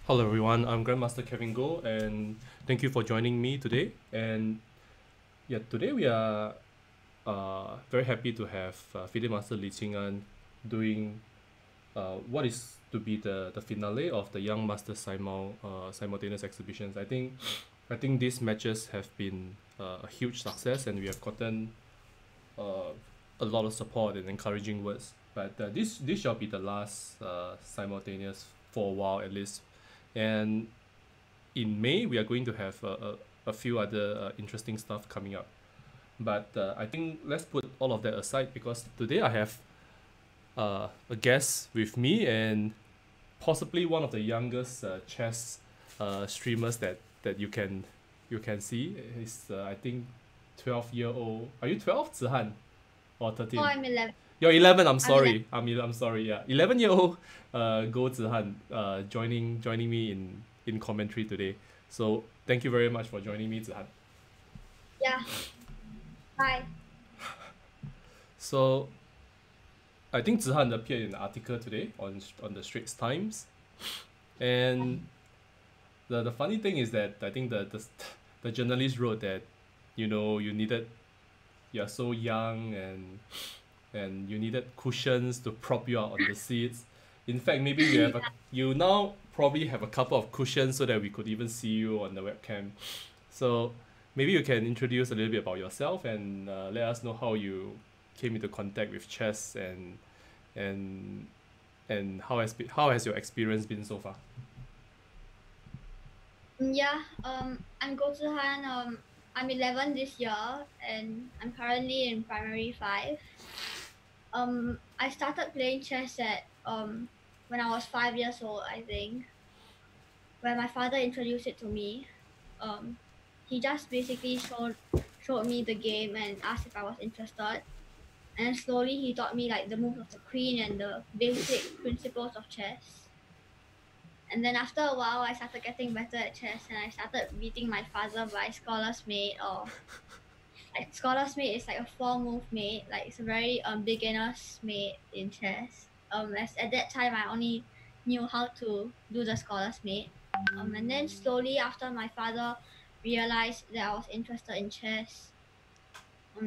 Hello everyone, I'm Grandmaster Kevin Go and thank you for joining me today. And yeah, today we are very happy to have FIDE Master Lee Qing Aun doing what is to be the finale of the Young Master Simultaneous Exhibitions. I think these matches have been a huge success and we have gotten uh, a lot of support and encouraging words. But this shall be the last simultaneous for a while at least. And in May, we are going to have a few other interesting stuff coming up. But I think let's put all of that aside because today I have a guest with me and possibly one of the youngest chess streamers that you can see. He's I think 12-year-old. Are you 12, Zihan? Or Oh, 13? I'm 11. You're 11. I'm I'm 11. sorry. I'm sorry. Yeah, 11-year-old Go Zihan joining me in commentary today. So thank you very much for joining me, Zihan. Yeah. Hi. So I think Zihan appeared in an article today on the Straits Times, and the funny thing is that I think the journalist wrote that you're so young and you needed cushions to prop you out on the seats. In fact, maybe you now probably have a couple of cushions so that we could even see you on the webcam. So maybe you can introduce a little bit about yourself and let us know how you came into contact with chess and how has your experience been so far? Yeah. I'm Go Han. I'm 11 this year, and I'm currently in primary 5. I started playing chess at when I was 5 years old, I think, when my father introduced it to me. Um, he just basically showed me the game and asked if I was interested. And slowly he taught me like the moves of the queen and the basic principles of chess. And then after a while, I started getting better at chess, and I started beating my father by Scholar's Mate. Or like Scholar's Mate is like a 4 move mate, like it's a very beginner's mate in chess. As at that time I only knew how to do the Scholar's Mate. And then slowly after my father realized that I was interested in chess,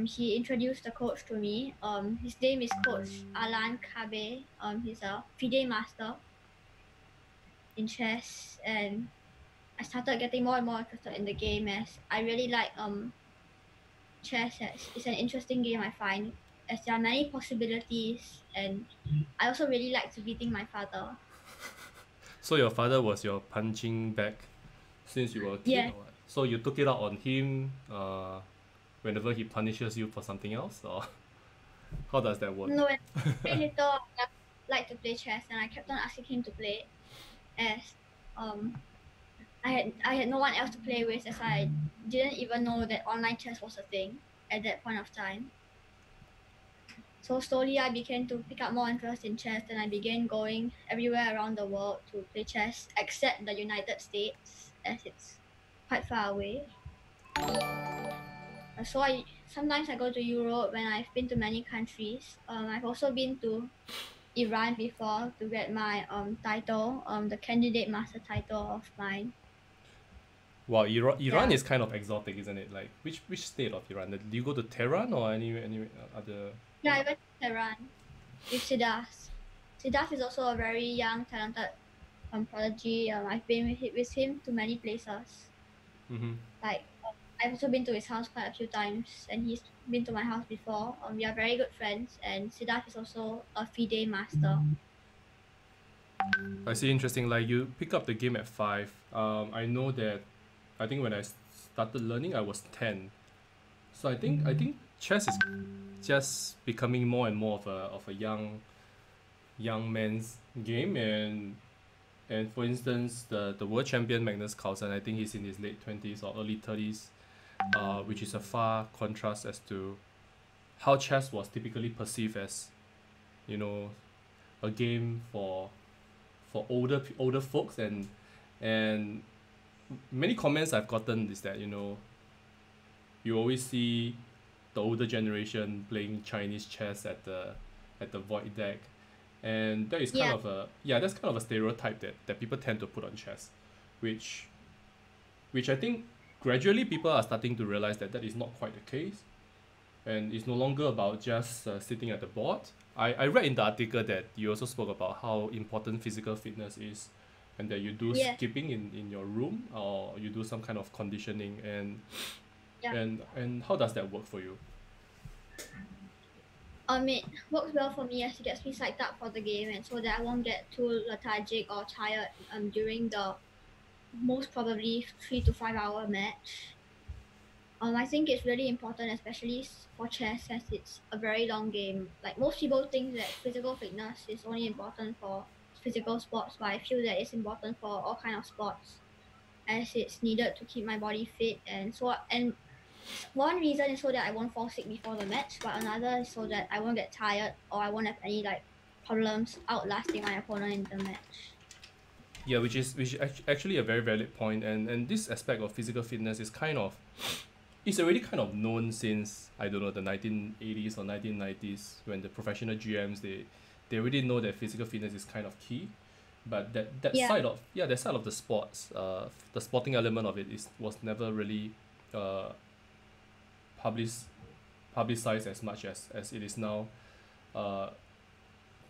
he introduced the coach to me. His name is Coach Alan Kabe. He's a FIDE master in chess, and I started getting more and more interested in the game as I really like chess. It's an interesting game, I find, as there are many possibilities, and I also really like to beating my father. So your father was your punching bag since you were a kid, Yeah, or what? So you took it out on him whenever he punishes you for something else, or how does that work? no, when I was very little, I like to play chess, and I kept on asking him to play as um I had no one else to play with, as I didn't even know that online chess was a thing at that point of time. So slowly I began to pick up more interest in chess, and I began going everywhere around the world to play chess, except the United States, as it's quite far away. So I sometimes I go to Europe when I've been to many countries. I've also been to Iran before to get my title, the candidate master title of mine. Wow, Iran Yeah, is kind of exotic, isn't it? Like which state of Iran? Did you go to Tehran or any other yeah, I went to Iran with Siddharth. Siddharth is also a very young, talented prodigy. I've been with him to many places. Mm-hmm. Like I've also been to his house quite a few times, and he's been to my house before. We are very good friends, and Siddharth is also a FIDE master. I see. Interesting. Like you pick up the game at 5. I know that. I think when I started learning, I was 10. So I think chess is just becoming more and more of a young man's game, and for instance, the world champion Magnus Carlsen, I think he's in his late 20s or early 30s, which is a far contrast as to how chess was typically perceived as, you know, a game for older folks, and many comments I've gotten is that you always see the older generation playing Chinese chess at the void deck, And that is kind Yeah. of a that's kind of a stereotype that people tend to put on chess, which I think gradually people are starting to realize that that is not quite the case, and it's no longer about just sitting at the board. I read in the article that you also spoke about how important physical fitness is, and that you do Yeah. skipping in your room, or you do some kind of conditioning, and Yeah. and how does that work for you? It works well for me as it gets me psyched up for the game, and so that I won't get too lethargic or tired during the most probably 3 to 5 hour match. I think it's really important, especially for chess, as it's a very long game. Like most people think that physical fitness is only important for physical sports, but I feel that it's important for all kind of sports, as it's needed to keep my body fit. And one reason is so that I won't fall sick before the match, but another is so that I won't get tired or I won't have any like problems outlasting my opponent in the match. Yeah, actually a very valid point, and this aspect of physical fitness is kind of it's already kind of known since, I don't know, the 1980s or 1990s, when the professional GMs, they already know that physical fitness is kind of key. But that Yeah. side of that side of the sports, the sporting element of it was never really uh public publicized as much as it is now. Uh,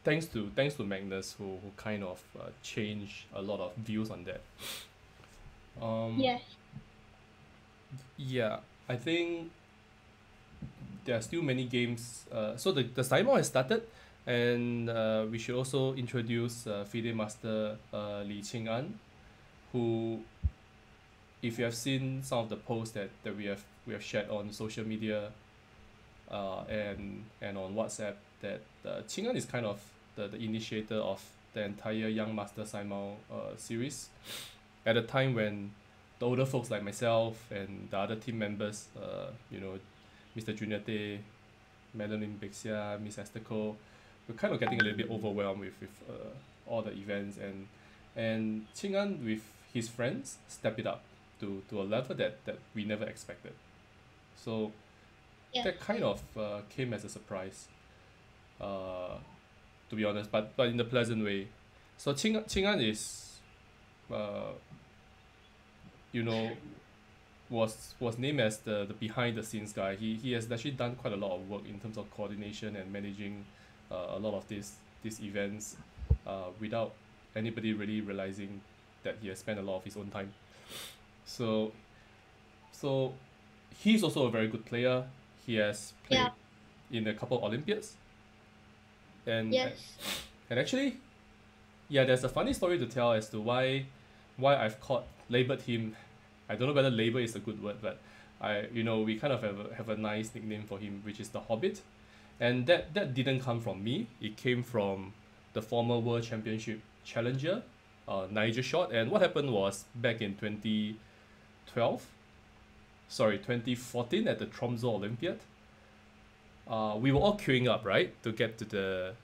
thanks to Magnus, who kind of changed a lot of views on that. Um, Yes. yeah, I think there are still many games. So the Simon has started, and we should also introduce FIDE Master Lee Qing Aun, who, if you have seen some of the posts that we have shared on social media, and on WhatsApp, that Qing Aun is kind of the initiator of the entire Young Master Simon series. At a time when the older folks like myself and the other team members, Mr. Junior Tay, Madeline Bixia, Miss Esther Ko, we're kind of getting a little bit overwhelmed with all the events, and Qing An with his friends step it up to a level that we never expected. So Yeah. that kind of came as a surprise, uh, to be honest, but in a pleasant way. So Qing An is, uh, you know, was named as the behind the scenes guy. He has actually done quite a lot of work in terms of coordination and managing a lot of these events, without anybody really realizing that he has spent a lot of his own time. So so he's also a very good player. He has Yeah. played in a couple of Olympiads, and Yes. and actually, yeah, there's a funny story to tell as to why I've labeled him. I don't know whether label is a good word, but we kind of have a nice nickname for him, which is the Hobbit, and that didn't come from me. It came from the former World Championship challenger, Nigel Short. And what happened was, back in 2014 at the Tromsø Olympiad, we were all queuing up, right, to get to the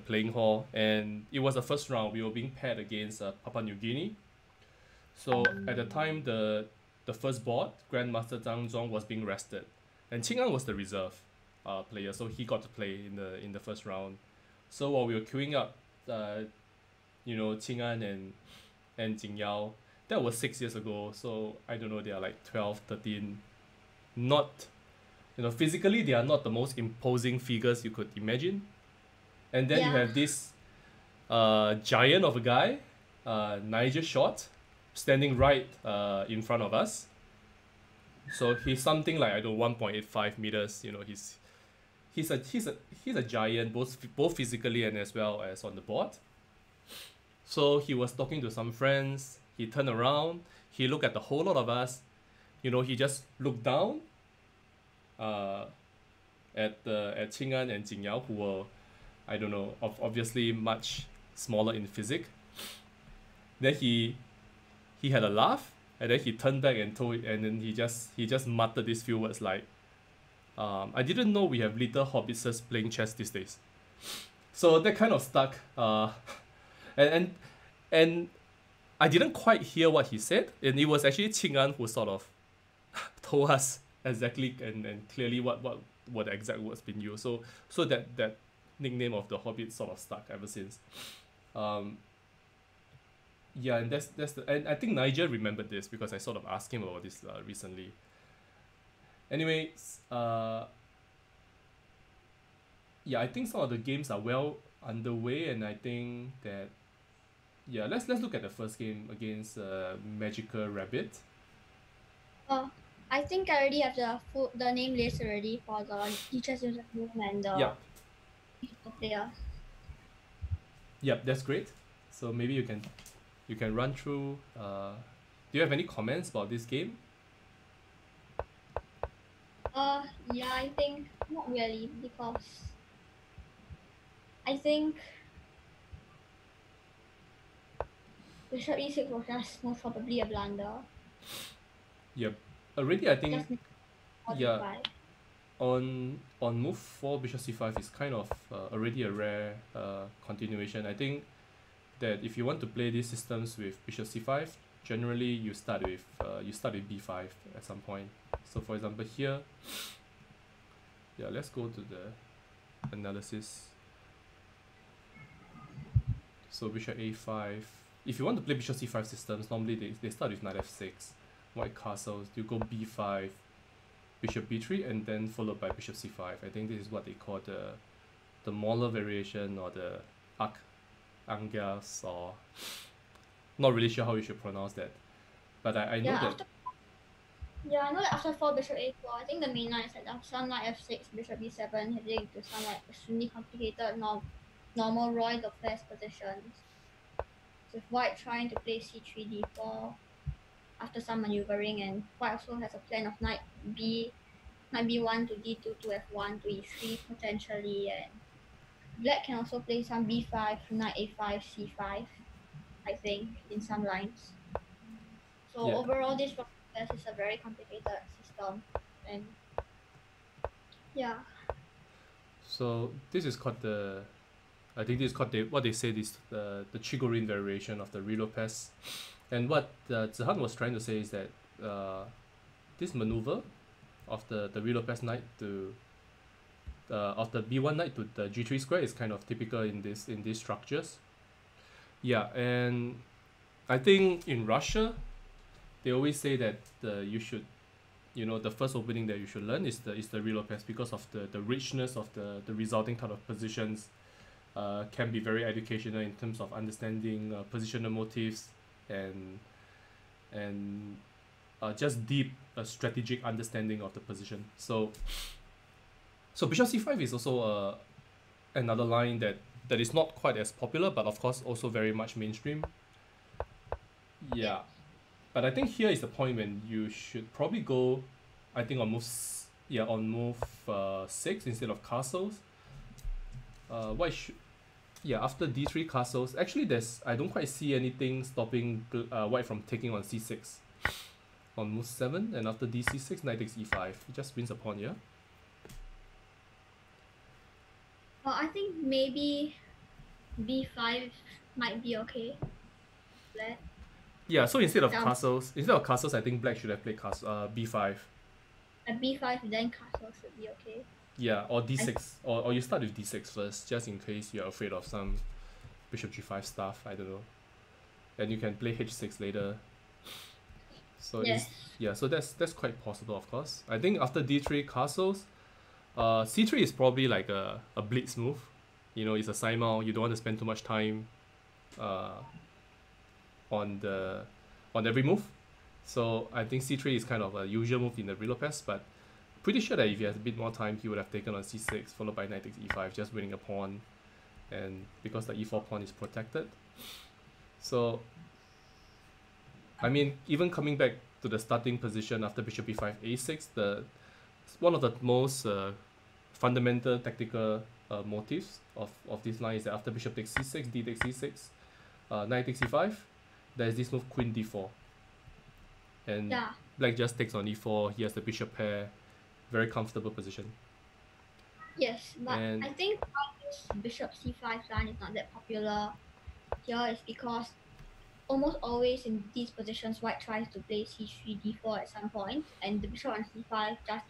playing hall, and it was the first round. We were being paired against Papua New Guinea. So at the time, the first board, Grandmaster Zhang Zhong, was being rested, and Qing An was the reserve player, so he got to play in the first round. So while we were queuing up, Qing An and Jing Yao, that was 6 years ago. So I don't know, they are like 12, 13. Not, physically they are not the most imposing figures you could imagine. And then you Yeah. have this giant of a guy, Nigel Short, standing right in front of us. So he's something like, I don't know, 1.85 meters. He's a giant, both physically and as well as on the board. So he was talking to some friends. He turned around. He looked at the whole lot of us. He just looked down at Qing An and Jing Yao, who were, I don't know, obviously much smaller in physique. Then he had a laugh, and then he turned back and then he just muttered these few words like, I didn't know we have little hobbitses playing chess these days. So that kind of stuck. And I didn't quite hear what he said, and it was actually Qing An who sort of told us exactly and clearly what the exact words being used. So that nickname of the Hobbit sort of stuck ever since. Um, yeah, and and I think Nigel remembered this because I sort of asked him about this recently. Anyways, yeah, I think some of the games are well underway, and I think that yeah, let's look at the first game against Magical Rabbit. I think I already have the name list already for the teachers in the room and Yep, the player. yep, that's great. So maybe you can run through. Do you have any comments about this game? Yeah, I think not really because I think Bishop E6 was just most probably a blunder. Yep. Already, I think Just yeah. modify. On move 4 bishop c5 is kind of already a rare continuation. I think that if you want to play these systems with bishop c5, generally you start with b5 at some point. So for example here, yeah, let's go to the analysis. So bishop a5. If you want to play bishop c5 systems, normally they start with knight f6, white castles, you go b5, bishop b3, and then followed by bishop c5. I think this is what they call the Mahler variation, or the Angers, or not really sure how you should pronounce that. But I know that. I know that after 4 bishop a4, I think the main line is that some knight f6, bishop b7, heading to some like extremely complicated normal Roy the first positions. With white trying to play c3, d4 after some maneuvering, and white also has a plan of knight b1 to d2 to f1 to e3 potentially, and black can also play some b5, knight a5, c5, I think, in some lines. So Yeah. overall, this is a very complicated system, and yeah. So this is called I think this is called what they say is the Chigorin variation of the Ruy Lopez. And what Zihan was trying to say is that this maneuver of the Ruy Lopez knight to of the b1 knight to the g3 square is kind of typical in these structures. Yeah, and I think in Russia, they always say that you should, the first opening that you should learn is the Ruy Lopez, because of the richness of the resulting type of positions. Can be very educational in terms of understanding positional motifs and just deep strategic understanding of the position. So bishop c5 is also another line that is not quite as popular, but of course also very much mainstream. Yeah, but I think here is the point when you should probably go, I think, on move 6 instead of castles. White should, after d3 castles, actually I don't quite see anything stopping white from taking on c6 on move 7, and after dc6, knight takes e5, it just wins a pawn. Yeah. Well, I think maybe b5 might be okay. Black. Yeah, so instead of castles, I think black should have played b5. At b5, then castle should be okay. Yeah, or d6, or you start with d6 first, just in case you're afraid of some bishop g5 stuff. I don't know. And you can play h6 later. So so that's quite possible, of course. I think after d3 castles, c3 is probably like a blitz move. It's a Simul. You don't want to spend too much time on every move. So I think c3 is kind of a usual move in the Ruy Lopez, but pretty sure that if you had a bit more time, he would have taken on c6, followed by knight takes e5, just winning a pawn, and because the e4 pawn is protected. So, I mean, even coming back to the starting position after bishop b5, a6, one of the most fundamental tactical motifs of this line is that after bishop takes c6, d takes c6, knight takes e5, there's this move queen d4. And black just takes on e4, he has the bishop pair, very comfortable position. Yes, but I think bishop c5 line is not that popular here is because almost always in these positions, white tries to play c3, d4 at some point, and the bishop on c5 just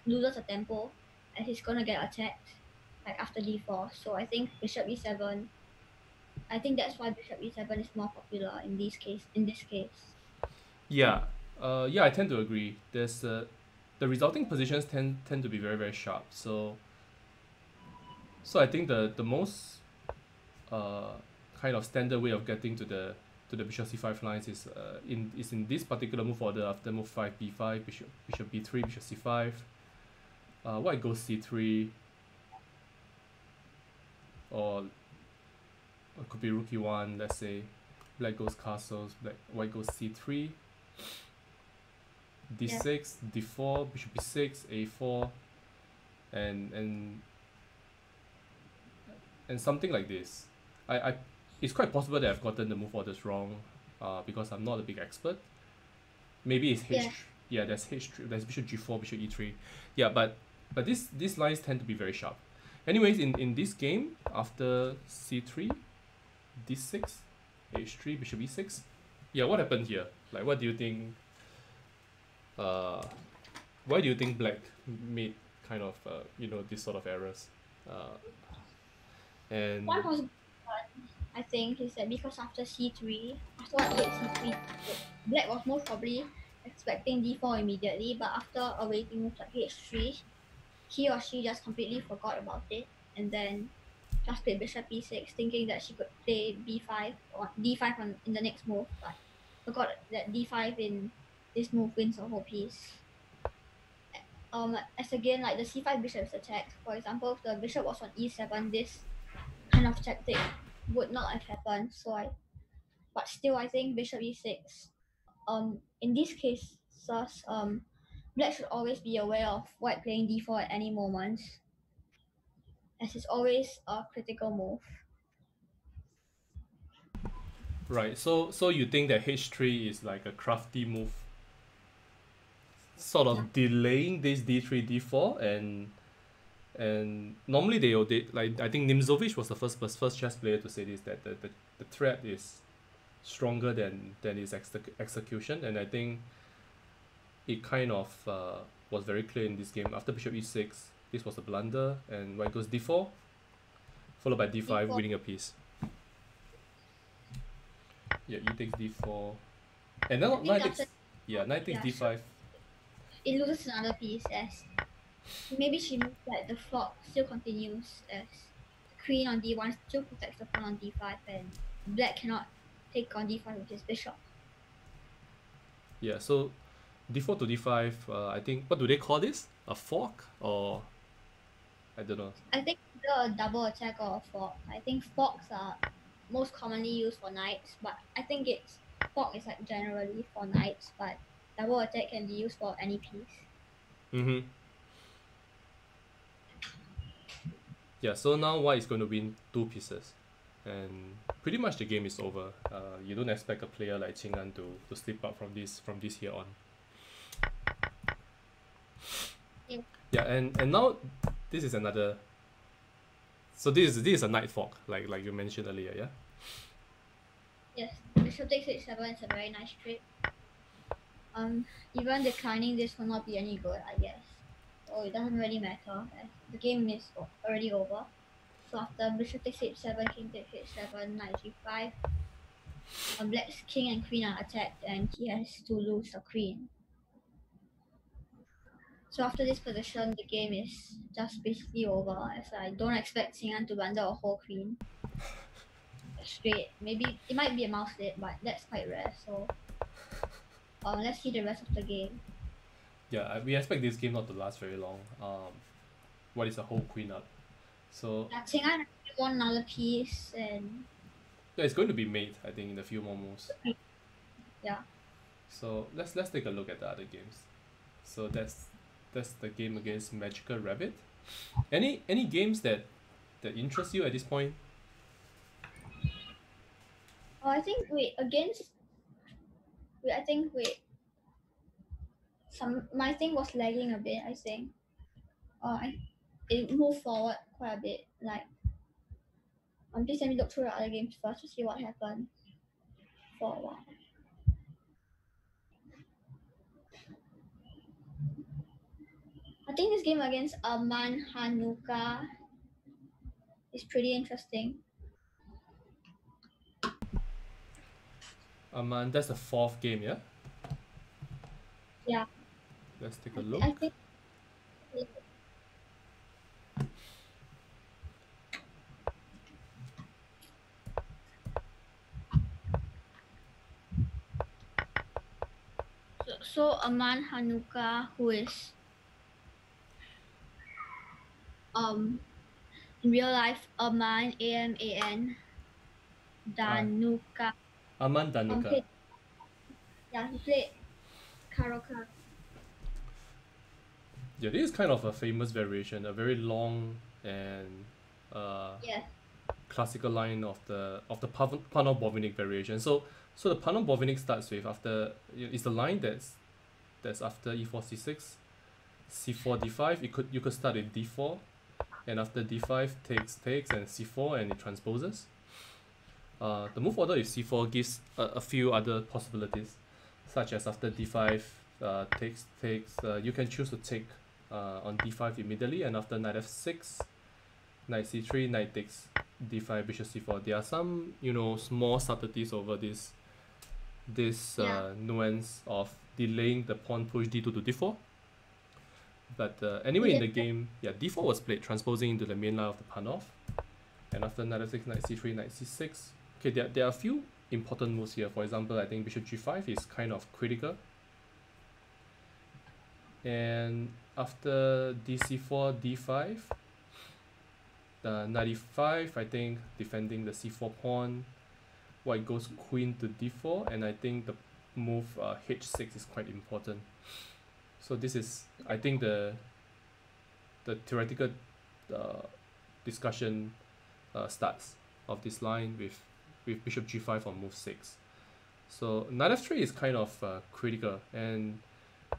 loses a tempo, and he's gonna get attacked. like after d4. So I think bishop e7. I think that's why bishop e7 is more popular in this case. In this case, Yeah, yeah, I tend to agree. There's the resulting positions tend to be very very sharp. So I think the most uh, kind of standard way of getting to the bishop c5 lines is in this particular move order after move 5 b5 bishop b3 bishop c5 white goes c3 or it could be rook e1, let's say black goes castles, white goes c3 yeah, d6 d4 bishop b6 a4 and and and something like this. I It's quite possible that I've gotten the move orders wrong because I'm not a big expert. Maybe it's yeah, yeah, there's h3, there's bishop g4 bishop e3. Yeah, but these lines tend to be very sharp. Anyways, in this game after c3 d6 h3 bishop e6, yeah, what happened here? Like, what do you think? uh why do you think black made kind of this sort of errors? uh one and possible one I think is that because after c3, after white takes c3, black was most probably expecting d4 immediately, but after awaiting moves like h3, he or she just completely forgot about it and then just played bishop e6, thinking that she could play b5 or d5 in the next move, but forgot that d5 in this move wins the whole piece. As again, like the c5 bishop's attack, for example, if the bishop was on e7, this kind of tactic would not have happened. But still, I think bishop e6. In this case, black should always be aware of white playing d4 at any moment, as it's always a critical move. right, so you think that h3 is like a crafty move, sort Yeah, of delaying this d3 d4, and normally they like, I think Nimzovich was the first chess player to say this, that the threat is stronger than its execution, and I think it kind of was very clear in this game. After bishop e6, this was a blunder, and white goes d4 followed by d5, d4. winning a piece. Yeah, e takes d4, and then I think knight takes, after, yeah, knight takes yeah, so d5. it loses another piece as maybe she moves that the flock still continues as the queen on d1 still protects the pawn on d5 and black cannot take on d5 with his bishop. Yeah, so d4 to d5, I think, what do they call this? A fork? Or I don't know. I think the double attack or a fork. I think forks are most commonly used for knights, but I think it's fork is like generally for knights, but double attack can be used for any piece. Mm-hmm. Yeah, so now white is going to win two pieces. And pretty much the game is over. You don't expect a player like Qing An to slip up from this here on. Yeah. Yeah, and now this is another. So this is a knight fork, like you mentioned earlier, yeah. Yes. Bishop takes h7 is a very nice trick. Even declining this will not be any good, I guess. So it doesn't really matter. As the game is already over. So after bishop takes h7, king takes h7, knight g5, black's king and queen are attacked, and he has to lose the queen. So after this position, the game is just basically over, as I don't expect Xing'an to bundle a whole queen straight. Maybe it might be a mouse lit, but that's quite rare. So let's see the rest of the game. Yeah, we expect this game not to last very long. What is a whole queen up? So Yeah, Xing'an actually won another piece, and yeah, it's going to be mate, I think, in a few more moves. yeah. So let's take a look at the other games. So that's the game against Magical Rabbit. Any games that interest you at this point? Oh, I think wait against. Wait, I think wait. My thing was lagging a bit. I think. It moved forward quite a bit. Like, please let me look through the other games first to see what happened for a while. I think this game against Aman Hanuka is pretty interesting. That's the fourth game, yeah? Yeah, Let's take a I look. think so. Aman Hanuka, who is um in real life Aman Aman Uh, Danuka. Aman Danuka. Played, yeah, he played Karoka. Yeah, this is kind of a famous variation, a very long and uh, Yes, classical line of the Panov-Bovinic variation. So the Panov-Bovinic starts with after it's the line that's after e4 c6, c4 d5. You could start with d4, and after d5 takes and c4 and it transposes. The move order with c4 gives a few other possibilities, such as after d5 takes. You can choose to take on d5 immediately, and after knight f6, knight c3, knight takes d5, bishop c4. There are some small subtleties over this yeah, nuance of delaying the pawn push d2 to d4. But anyway, in yes, the game, yeah, d4 was played, transposing into the main line of the Panov. And after knight f6, knight c3, knight c6. Okay, there are a few important moves here. For example, I think bishop g5 is kind of critical. And after dc4, d5, the knight e5, I think defending the c4 pawn. White goes queen to d4, and I think the move h6 is quite important. So this is, I think, the theoretical discussion starts of this line with bishop g5 on move 6. So knight f3 is kind of critical, and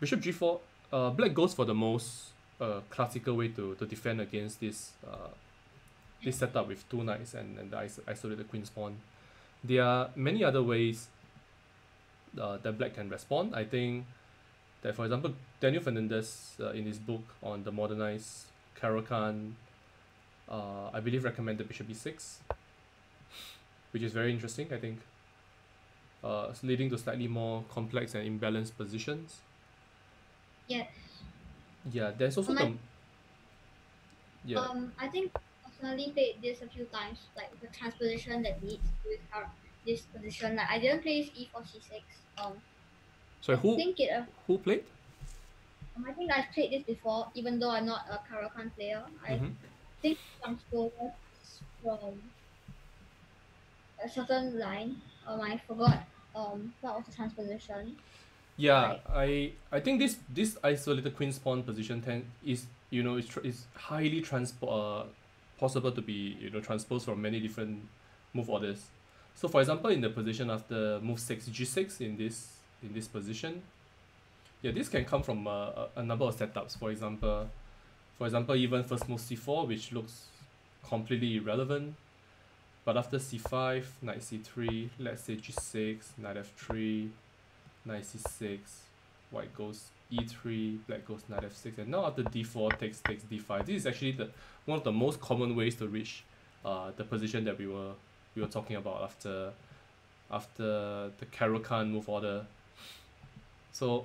bishop g4. Black goes for the most classical way to defend against this setup with two knights and the isolated queen's pawn. There are many other ways that black can respond. I think that, for example, Daniel Fernandez in his book on the modernized Caro-Kann, I believe recommended bishop e6, which is very interesting, I think, leading to slightly more complex and imbalanced positions. yes. Yeah, there's also the... Yeah, I think personally played this a few times, like the transposition that leads to this position. Like I didn't play this e4 c6. sorry, I think it. who played? I think I've played this before, even though I'm not a Karakan player. I Mm-hmm. think transpose from a certain line. I forgot what was the transposition. Yeah, Like I think this isolated queen's pawn position is is highly possible to be transposed from many different move orders. So for example, in the position after move 6 g6 in this position, yeah, this can come from a number of setups. For example, even first move c4, which looks completely irrelevant, but after c5, knight c3, let's say g6, knight f3, knight c6, white goes e3, black goes knight f6, and now after d4 takes d5. This is actually one of the most common ways to reach the position that we were talking about after the Caro-Kann move order. So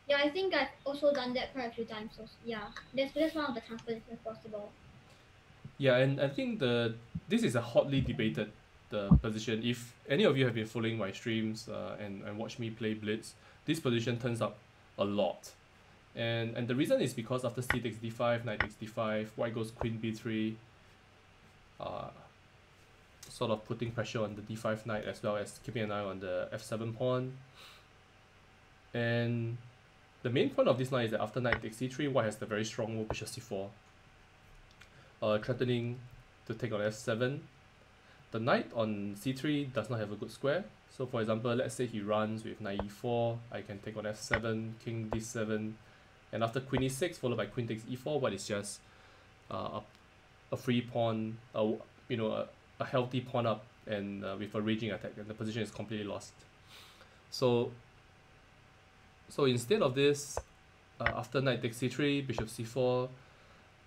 yeah, I think I've also done that quite a few times. So yeah, that's one of the transpositions possible. yeah, and I think this is a hotly debated position. If any of you have been following my streams and watch me play Blitz, this position turns up a lot. And the reason is because after c takes d5, knight takes d5, white goes queen b3, sort of putting pressure on the d5 knight as well as keeping an eye on the f7 pawn. And the main point of this line is that after knight takes c3, white has the very strong move bishop c4, threatening to take on f7. The knight on c3 does not have a good square. So for example, let's say he runs with knight e4, I can take on f7, king d7, and after queen e6 followed by queen takes e4, what is just a free pawn, a healthy pawn up, and with a raging attack, and the position is completely lost. So instead of this, after knight takes c3, bishop c4,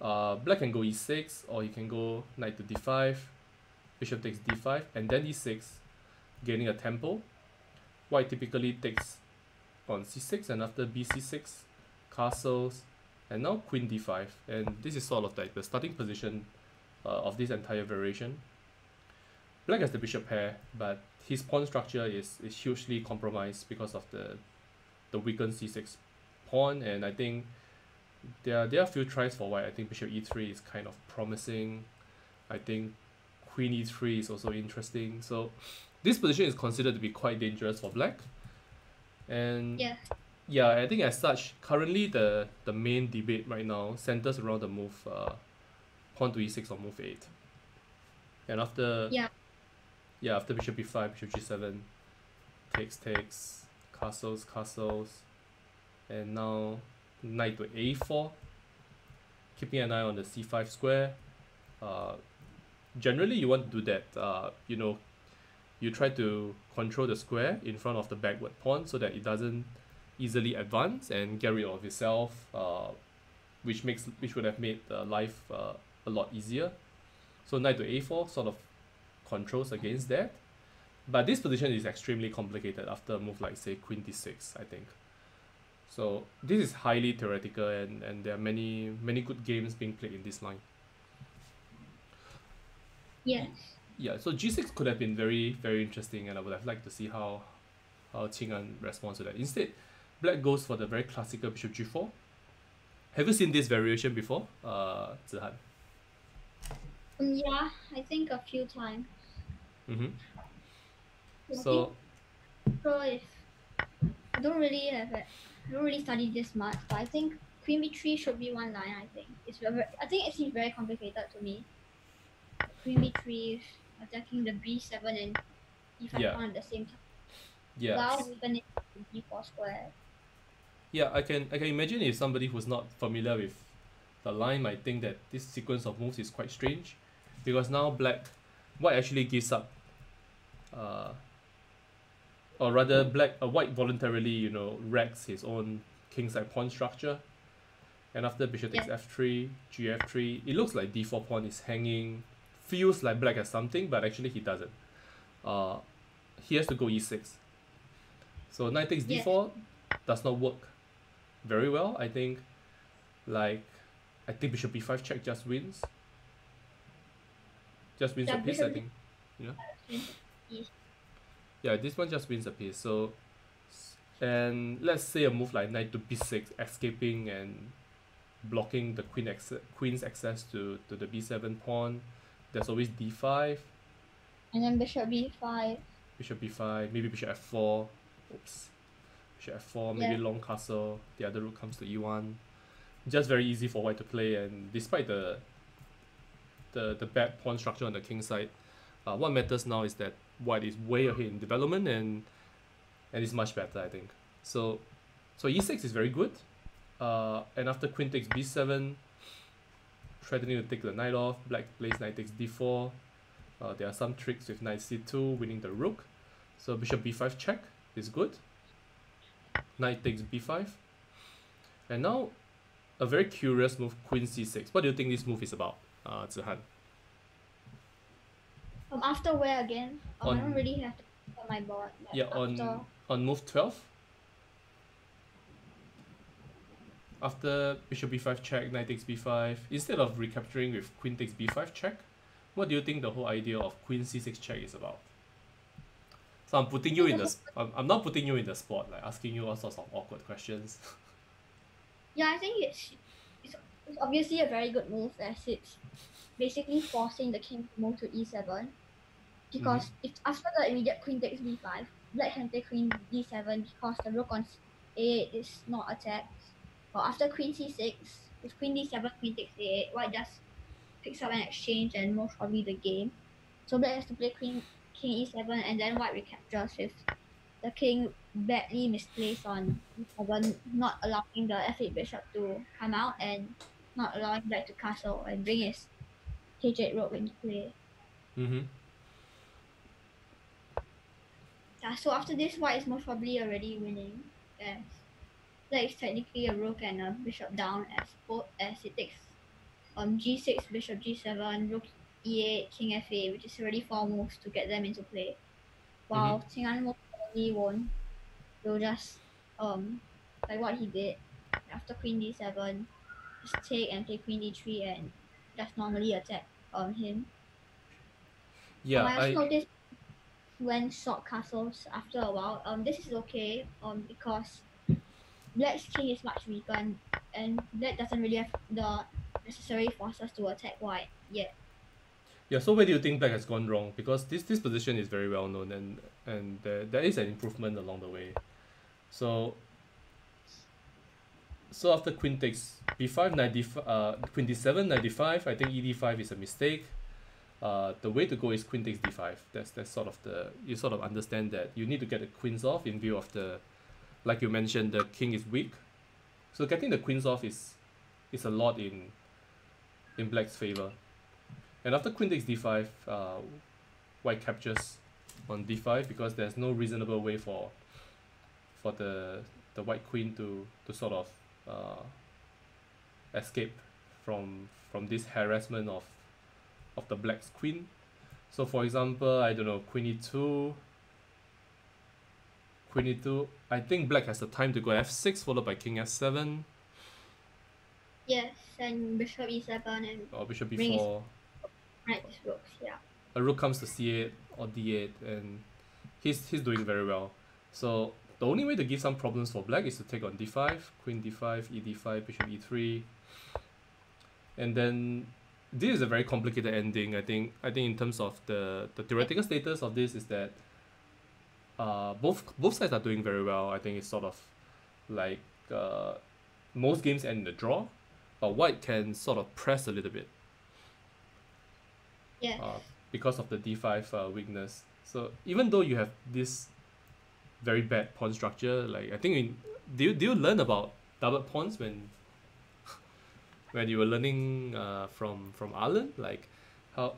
Black can go e6, or he can go knight to d5, bishop takes d5, and then e6, gaining a tempo. White typically takes on c6, and after bc6, castles, and now queen d5. And this is sort of like the starting position of this entire variation. Black has the bishop pair, but his pawn structure is hugely compromised because of the weakened c6 pawn, and I think there are a few tries for white. I think bishop e3 is kind of promising. I think queen e3 is also interesting. So this position is considered to be quite dangerous for black. And yeah, I think as such, currently the main debate right now centers around the move pawn to e6 or move 8. And after after bishop b5, bishop g7, takes, castles, and now knight to a4, keeping an eye on the c5 square. Generally you want to do that, you try to control the square in front of the backward pawn so that it doesn't easily advance and get rid of itself, which would have made life a lot easier. So knight to a4 sort of controls against that, but this position is extremely complicated after a move like, say, queen d6, I think. So this is highly theoretical, and there are many good games being played in this line. Yes. Yeah, so g6 could have been very, very interesting, and I would have liked to see how Qing Aun responds to that. Instead, black goes for the very classical bishop g4. Have you seen this variation before, Zihan? Yeah, I think a few times. So if I don't really study this much, but I think queen b3 should be one line. I think it seems very complicated to me. Queen b3 is attacking the b7 and e5 pawn at the same time. Yeah. While weakening the d4 square. Yeah, I can imagine if somebody who's not familiar with the line might think that this sequence of moves is quite strange, because now white actually gives up, or rather white voluntarily, wrecks his own kingside pawn structure. And after bishop takes f3, gf3, it looks like d4 pawn is hanging, feels like black has something, but actually he doesn't. He has to go e6. So knight takes d4 does not work very well. I think bishop b5 check just wins. Just wins a piece, I think. Yeah, this one just wins a piece. So, and let's say a move like knight to b6, escaping and blocking the queen's access to the b7 pawn. There's always d5. And then bishop b5. Bishop b5, maybe bishop f4. Oops. Bishop f4, maybe long castle. The other rook comes to e1. Just very easy for white to play, and despite the bad pawn structure on the king side, what matters now is that white is way ahead in development and is much better, I think. So e6 is very good. And after queen takes b7, threatening to take the knight off, black plays knight takes d4. There are some tricks with knight c2, winning the rook. So bishop b5 check is good. Knight takes b5. And now, a very curious move, queen c6. What do you think this move is about, Zihan? After where again? I don't really have to on my board. On move 12. After bishop b5 check, knight takes b5, instead of recapturing with queen takes b5 check, what do you think the whole idea of queen c6 check is about? So I'm putting you I'm not putting you in the spot, like asking you all sorts of awkward questions. Yeah, I think it's obviously a very good move, as it's basically forcing the king to move to e7. Because if after the immediate queen takes b5, black can take queen d7 because the rook on a8 is not attacked. Or after queen c6, with queen d7, queen takes a8, white just picks up an exchange and most probably the game. So black has to play king e7, and then white recaptures with the king badly misplaced on e7, not allowing the f8 bishop to come out and not allowing black to castle and bring his h8 rook into play. Yeah, so after this, white is most probably already winning, as black is technically a rook and a bishop down as it takes g6, bishop g7, rook e8, king f8, which is already 4 moves to get them into play. Mm-hmm. While Qing An most probably won't. He'll just like what he did after queen d7, just take and play queen d3 and just normally attack him. Yeah, I also noticed when short castles after a while. This is okay. Because Black's king is much weakened, and Black doesn't really have the necessary forces to attack White yet. yeah. So where do you think Black has gone wrong? Because this position is very well known, and there is an improvement along the way. So after queen takes b5, queen d7, knight d5. I think e d5 is a mistake. The way to go is queen takes d5. That's sort of you sort of understand that you need to get the queens off in view of like you mentioned, the king is weak. So getting the queens off is a lot in Black's favor. And after queen takes d5, White captures on d5 because there's no reasonable way for the white queen to sort of escape from this harassment of the black's queen. So for example, I don't know, queen e2. I think black has the time to go f6 followed by king f7 Yes, and bishop e7 and or bishop ring is b4. right rooks. Yeah. A rook comes to c8 or d8, and he's doing very well. So the only way to give some problems for black is to take on d5, queen d5, e d5, bishop e3, and then this is a very complicated ending. I think in terms of the theoretical status of this is that both sides are doing very well. I think it's sort of like most games end in a draw, but white can sort of press a little bit. Yes. Because of the d5 weakness. So even though you have this very bad pawn structure, like I think do you learn about double pawns when you were learning from Alan, like how?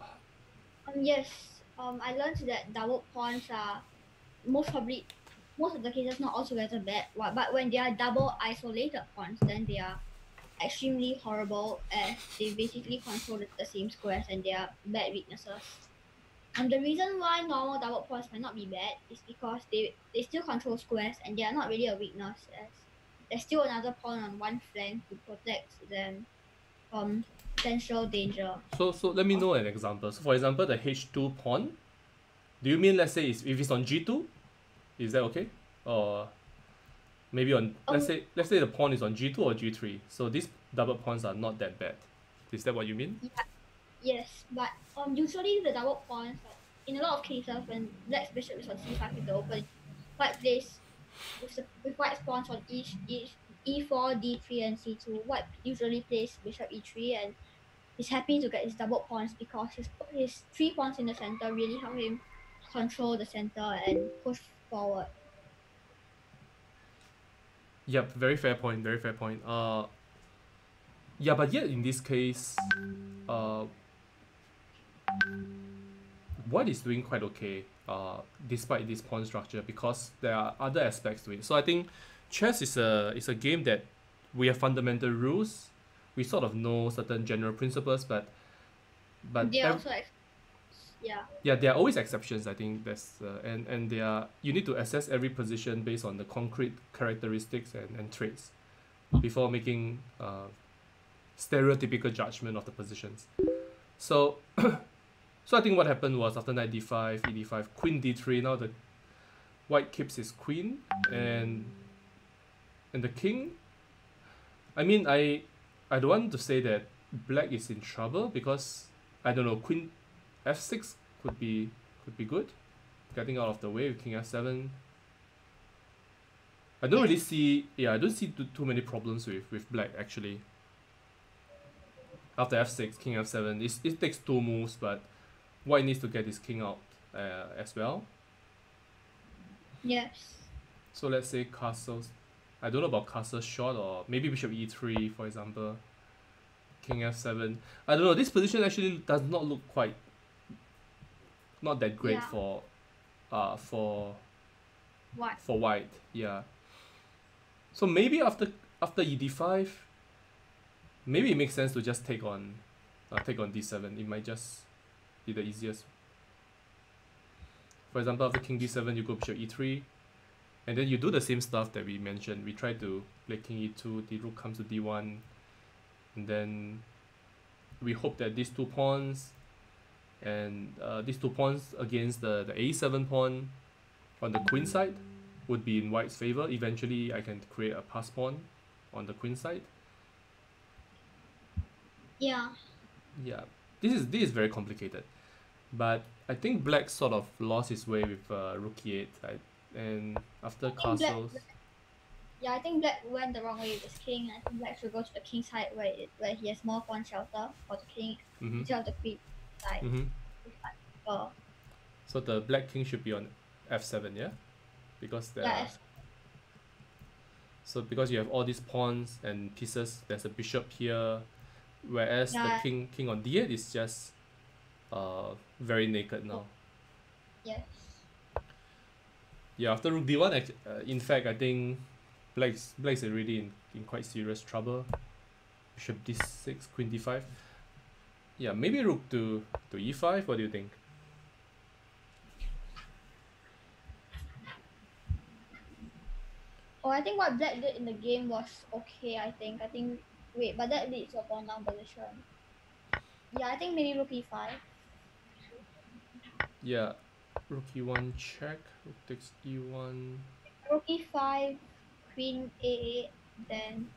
Yes. I learned that double pawns are most of the cases not altogether bad, but when they are double isolated pawns, then they are extremely horrible as they basically control the same squares and they are bad weaknesses. And the reason why normal double pawns might not be bad is because they still control squares and they are not really a weakness, as there's still another pawn on one flank to protect them from potential danger. So let me know an example. So for example, the h2 pawn. Do you mean, let's say if it's on g2, is that okay? Or maybe on let's say the pawn is on g2 or g3. So these double pawns are not that bad. Is that what you mean? Yeah. Yes, but usually the double pawns, in a lot of cases when black's bishop is on c5 in the open, white plays with white's pawns on each e4, d3, and c2. White usually plays bishop e3 and he's happy to get his double pawns because his 3 pawns in the center really help him control the center and push forward. Yep, very fair point. Very fair point. Yeah, but yet in this case, white is doing quite okay. Despite this pawn structure, because there are other aspects to it. So I think chess is a game that we have fundamental rules. We sort of know certain general principles, but They also yeah, there are always exceptions. I think that's and they are, you need to assess every position based on the concrete characteristics and traits before making stereotypical judgment of the positions. So so I think what happened was after knight d5, e d5, queen d3. Now the white keeps his queen and the king. I mean, I don't want to say that black is in trouble because I don't know, queen f6 could be good, getting out of the way with king f7. I don't really see I don't see too many problems with black actually. After f6, king f7, it takes 2 moves, but white needs to get his king out as well. Yes. So let's say castles. I don't know about castle short, or maybe bishop e3 for example. King f7. I don't know. This position actually does not look not that great for white. Yeah. So maybe after e d5, maybe it makes sense to just take on take on d7. It might just be the easiest. For example, after king d7, you go bishop e3, and then you do the same stuff that we mentioned. We try to play king e2, the rook comes to d1, and then we hope that these two pawns and these two pawns against the a7 pawn on the queen side would be in white's favor. Eventually, I can create a pass pawn on the queen side. Yeah. Yeah, this is very complicated, but I think black sort of lost his way with rook e8, right? And after castles, I think black went the wrong way with his king. I think black should go to the king side where he has more pawn shelter for the king instead of the queen side. So the black king should be on f7, yeah, because so because you have all these pawns and pieces, there's a bishop here, whereas the king on d8 is just very naked now. Yes. Yeah, after rook d1, in fact, I think black's already in quite serious trouble. Bishop d6, queen d5. Yeah, maybe rook to e5. What do you think? Oh, I think what black did in the game was okay. I think wait, but that leads to a pawn down position. Yeah, I think maybe rook e5. Yeah, rook e1 check, rook takes e1. Rook e5, queen a8, then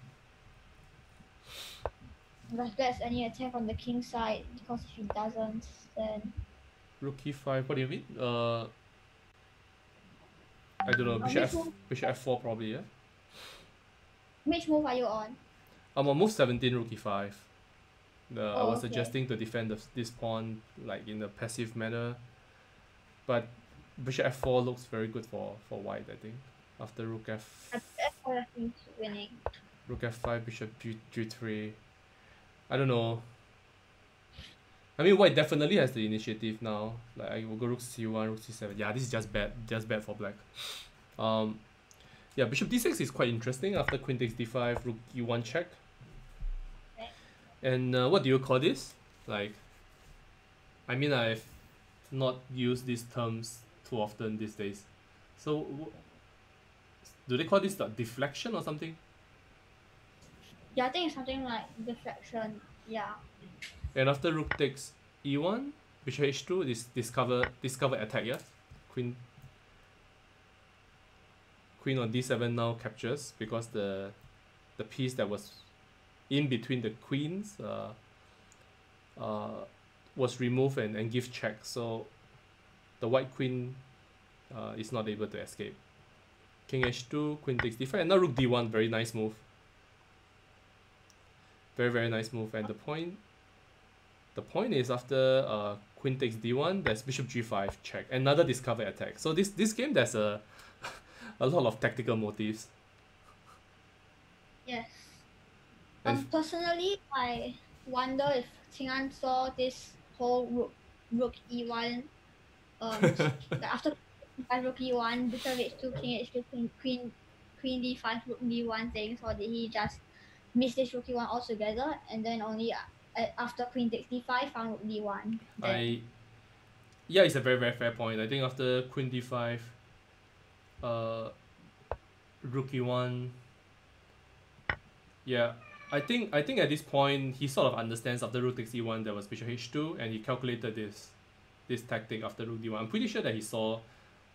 if there's any attack on the king side, because if he doesn't, then rook e5. What do you mean? I don't know. Bishop f4 probably, yeah. Which move are you on? I'm on move 17, rook e5. I was okay. suggesting to defend this pawn like in a passive manner, but bishop f4 looks very good for white, I think. After rook f4, I think winning. Rook f5, bishop g3. I don't know. I mean, white definitely has the initiative now. Like I will go rook c1, rook c7. Yeah, this is just bad for black. Yeah, bishop d6 is quite interesting. After queen takes d5, rook e1 check. Okay. And what do you call this? Like, I mean, I've not used these terms too often these days. So, do they call this the deflection or something? Yeah, I think it's something like deflection. Yeah. And after rook takes e1, bishop h2, this discover attack, yeah? Queen on d7 now captures because the piece that was in between the queens was removed and give check. So the white queen is not able to escape. King h2, queen takes d5, and now rook d1, very nice move. Very, very nice move. And the point is after queen takes d1, there's bishop g5 check, another discover attack. So this game there's a lot of tactical motives. Yes. Personally, I wonder if Qing An saw this whole rook e1 after rook e1, bishop h2, king h2, queen d5, rook d1 thing, or did he just miss this rook e1 altogether and then only after queen takes d5 found rook d1? Yeah, it's a very, very fair point. I think after queen d5, rook e1, yeah, I think at this point he sort of understands after rook takes e1 there was bishop h2, and he calculated this tactic after rook d1. I'm pretty sure that he saw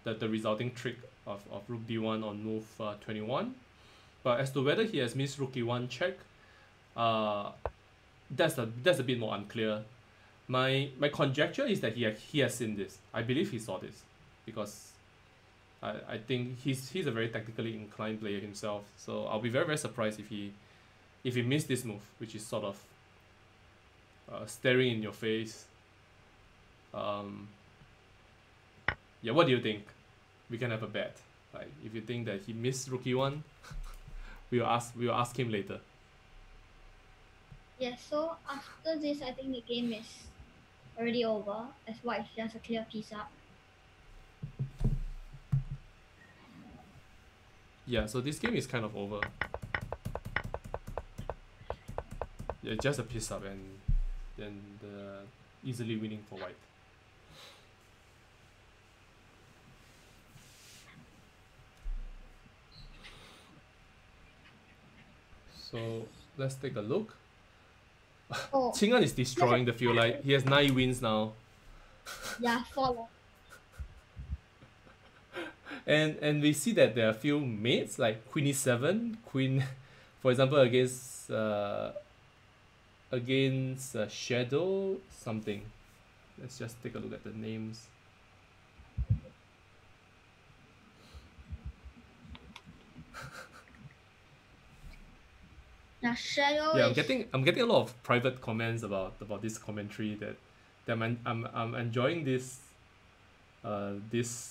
the resulting trick of rook d1 on move 21, but as to whether he has missed rook e1 check, that's a bit more unclear. My conjecture is that he has seen this. I believe he saw this because I think he's a very tactically inclined player himself. So I'll be very, very surprised if he missed this move, which is sort of staring in your face. Yeah, what do you think? We can have a bet. Like if you think that he missed rook e1, we will ask him later. Yeah, so after this I think the game is already over as white is just a clear piece up. Yeah, so this game is kind of over. Yeah, just a piece up, and than the easily winning for white. So let's take a look. Oh, Qing Aun is destroying the field. Like he has 9 wins now, yeah, follow. and we see that there are a few mates like Queen E7, Queen, for example, against Shadow something. Let's just take a look at the names. Now Shadow Yeah, is I'm getting a lot of private comments about this commentary that I'm enjoying this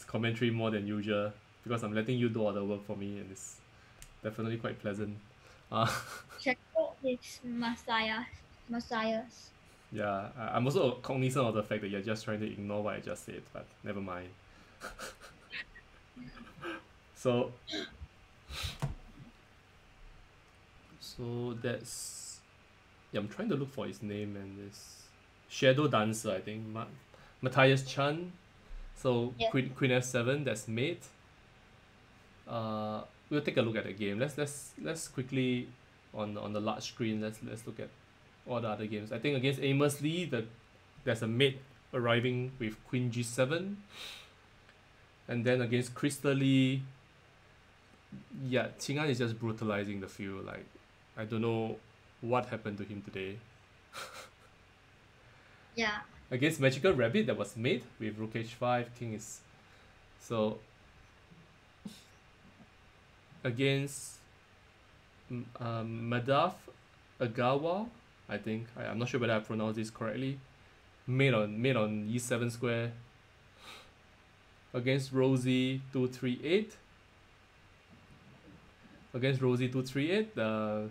commentary more than usual because I'm letting you do all the work for me, and it's definitely quite pleasant. Shadow is Messiahs. Yeah, I'm also cognizant of the fact that you're just trying to ignore what I just said, but never mind. So that's, yeah, I'm trying to look for his name, and this Shadow Dancer, I think, Matthias Chan. So Yeah. Queen F7, that's mate. We'll take a look at the game. Let's quickly on the large screen. Let's look at all the other games. I think against Amos Lee, there's a mate arriving with Queen G7, and then against Crystal Lee, yeah, Qing Aun is just brutalizing the field. Like I don't know what happened to him today. Yeah. Against Magical Rabbit, that was mate with Rook H5, King is so. Against Madaf Agawa, I think I'm not sure whether I pronounced this correctly. Made on E7 square. Against Rosie 238. Against Rosie 238,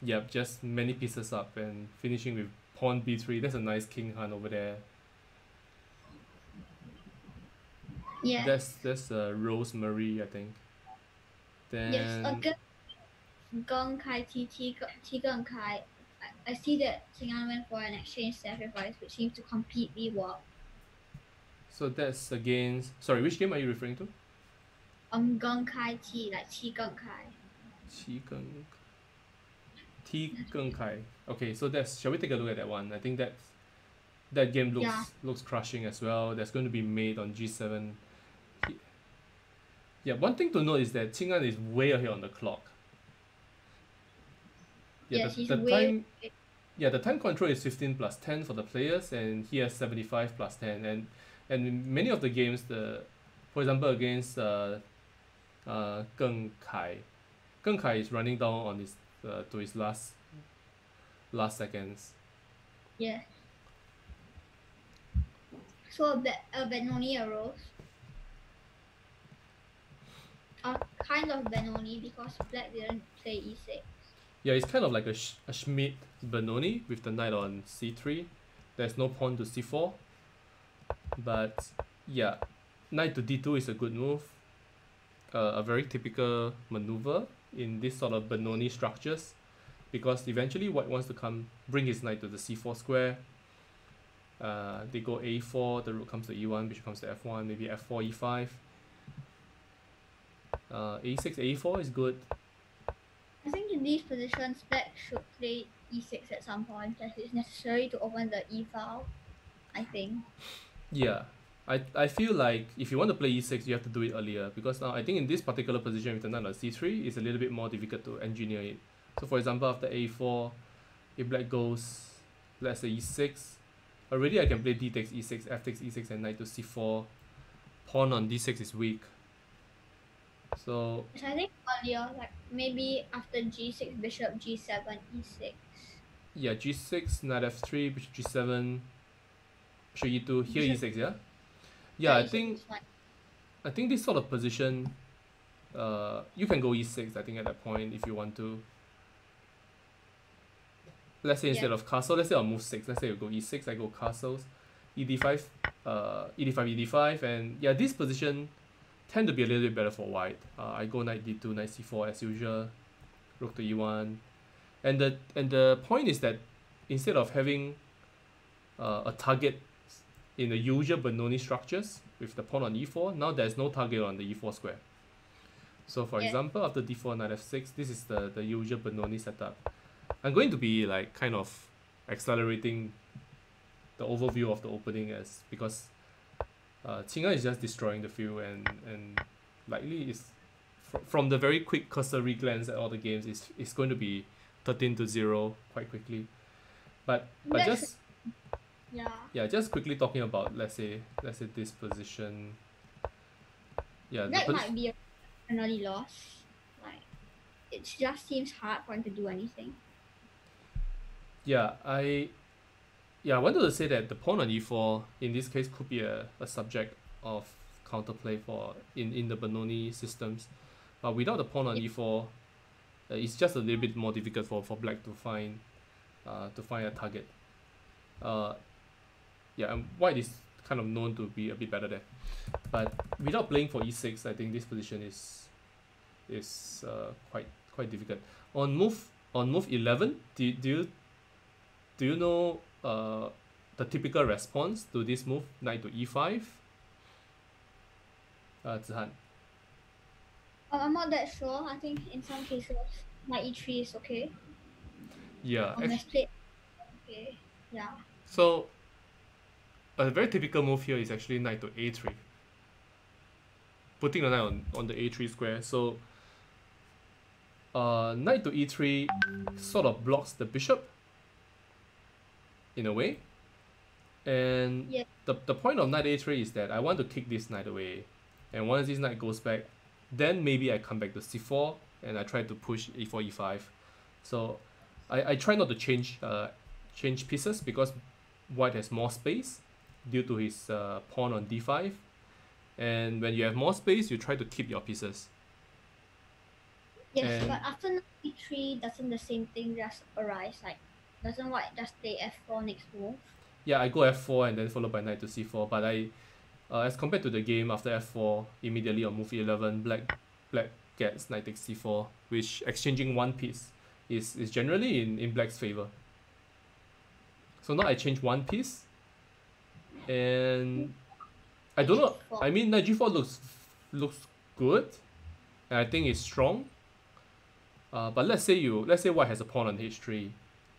yeah, just many pieces up and finishing with pawn b3. That's a nice king hunt over there. Yeah. That's Rosemary, I think. Then Yes. Against Gong Kai T Gong Kai, I see that Qing Aun went for an exchange sacrifice, which seems to completely work. so that's against, sorry, which game are you referring to? Gong Kai T, like Qi Gong Kai. T Geng Kai. Okay, so that's, shall we take a look at that one? I think that game looks crushing as well. That's going to be made on G7. Yeah, one thing to note is that Qing Aun is way ahead on the clock. Yeah, Yes, he's the way. time, yeah, the time control is 15 plus 10 for the players, and he has 75 plus 10. And in many of the games, for example, against Geng Kai is running down on his to his last seconds. Yeah. So a Benoni arose. Kind of Benoni because black didn't play e6. Yeah, it's kind of like a Schmidt Benoni with the knight on c3. There's no pawn to c4. But yeah, knight to d2 is a good move. A very typical maneuver in this sort of Benoni structures, because eventually white wants to bring his knight to the c4 square. They go a4, the rook comes to e1, bishop comes to f1, maybe f4, e5. a6, a4 is good. I think in these positions, black should play e6 at some point, as it's necessary to open the e file, I think. Yeah, I feel like if you want to play e6, you have to do it earlier, because now I think in this particular position with the knight on c3, it's a little bit more difficult to engineer it. So for example, after a4, if black goes, let's say e6, already I can play d takes e6, f takes e6, and knight to c4. Pawn on d6 is weak. So Which I think earlier, like maybe after g6, bishop g7, e6. yeah, g6, knight f3, bishop g7, bishop e2, here Bishop- e6, yeah? Yeah, E6 is fine. I think this sort of position, you can go e6, I think, at that point if you want to. Let's say instead of castle, let's say I'll move 6. Let's say you go e6, I go castles, ed5, ed5, ed5, and yeah, this position tend to be a little bit better for white. I go knight d2, knight c4 as usual, rook to e1, and the point is that instead of having a target in the usual Bernoulli structures with the pawn on e4. Now there's no target on the e4 square. So for Yeah. example, after d4, knight f6, this is the usual Bernoulli setup. I'm going to be like kind of accelerating the overview of the opening as because Qing An is just destroying the field and likely is from the very quick cursory glance at all the games is going to be 13-0 quite quickly. But Black just yeah. just quickly talking about let's say this position. Yeah, Black might be an early loss. Like it just seems hard for him to do anything. I wanted to say that the pawn on e4 in this case could be a subject of counterplay for in the Bernoulli systems, but without the pawn on e4, it's just a little bit more difficult for black to find a target. And white is kind of known to be a bit better there, but without playing for e6, I think this position is quite difficult. On move 11, do you know the typical response to this move, knight to e5? Zihan. I'm not that sure. I think in some cases knight e3 is okay. Yeah. Let's play. Okay. Yeah. So a very typical move here is actually knight to a3, putting the knight on the a3 square. So knight to e3 sort of blocks the bishop in a way, and Yeah. the point of knight a3 is that I want to kick this knight away, and once this knight goes back, then maybe I come back to c4 and I try to push e4 e5. So I try not to change pieces because white has more space due to his pawn on d5, and when you have more space you try to keep your pieces. Yes, but after knight e3, doesn't the same thing just arise? Like, doesn't white just play f4 next move? Yeah, I go f4 and then followed by knight to c4, but as compared to the game, after f4 immediately on move 11, black gets knight takes c4, which exchanging one piece is generally in black's favor. So now I change one piece, and I don't know. I mean, knight g4 looks good, and I think it's strong. But let's say white has a pawn on h3.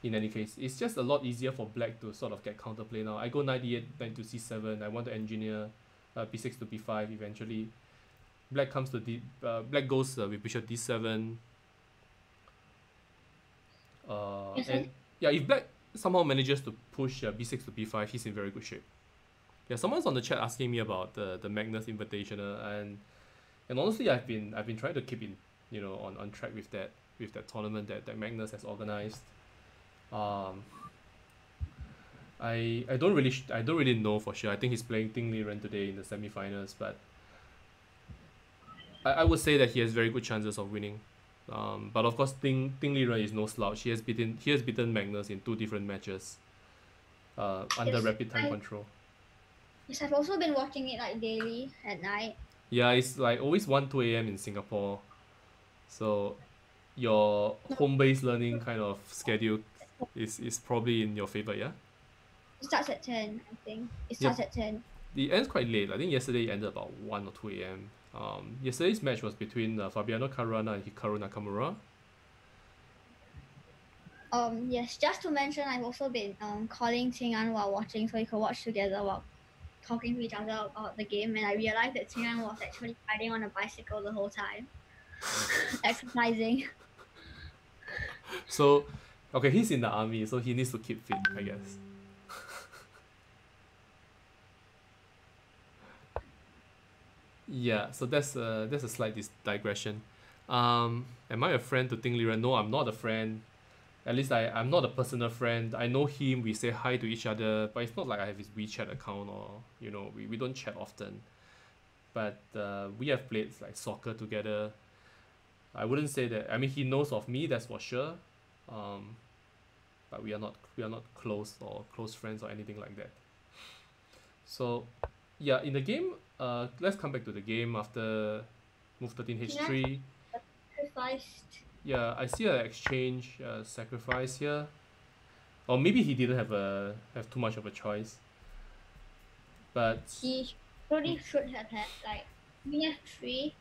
In any case, it's just a lot easier for black to sort of get counterplay now. I go knight d8, knight to c7. I want to engineer b6 to b5 eventually. Black comes to black goes with bishop d7. And yeah, if black somehow manages to push b6 to b5, he's in very good shape. Yeah, someone's on the chat asking me about the Magnus Invitational, and honestly, I've been trying to keep in on track with that tournament that Magnus has organized. I don't really know for sure. I think he's playing Ting Liren today in the semifinals, but I would say that he has very good chances of winning. But of course, Ting Liren is no slouch. He has beaten Magnus in 2 different matches under rapid time control. Yes, I've also been watching it like daily at night. Yeah, it's like always 1-2 a.m. in Singapore, so your home-based learning kind of schedule is probably in your favor. Yeah, it starts at 10. I think it starts at 10. It ends quite late. I think yesterday it ended about 1 or 2 a.m. Yesterday's match was between Fabiano Caruana and Hikaru Nakamura. Yes, just to mention, I've also been calling Qing An while watching, so we could watch together while talking to each other about the game, and I realized that Qing An was actually riding on a bicycle the whole time, exercising. So, okay, he's in the army, so he needs to keep fit, I guess. Yeah, so that's a slight digression. Am I a friend to Ting Liren? No, I'm not a friend. At least I'm not a personal friend. I know him, we say hi to each other, but it's not like I have his WeChat account or, we don't chat often. But we have played like soccer together. I wouldn't say that, I mean, he knows of me, that's for sure. But we are not close or close friends or anything like that. So yeah, in the game, let's come back to the game after move 13 h3. Sacrificed. Yeah, I see an exchange sacrifice here. or maybe he didn't have too much of a choice. But He really should have had like BF3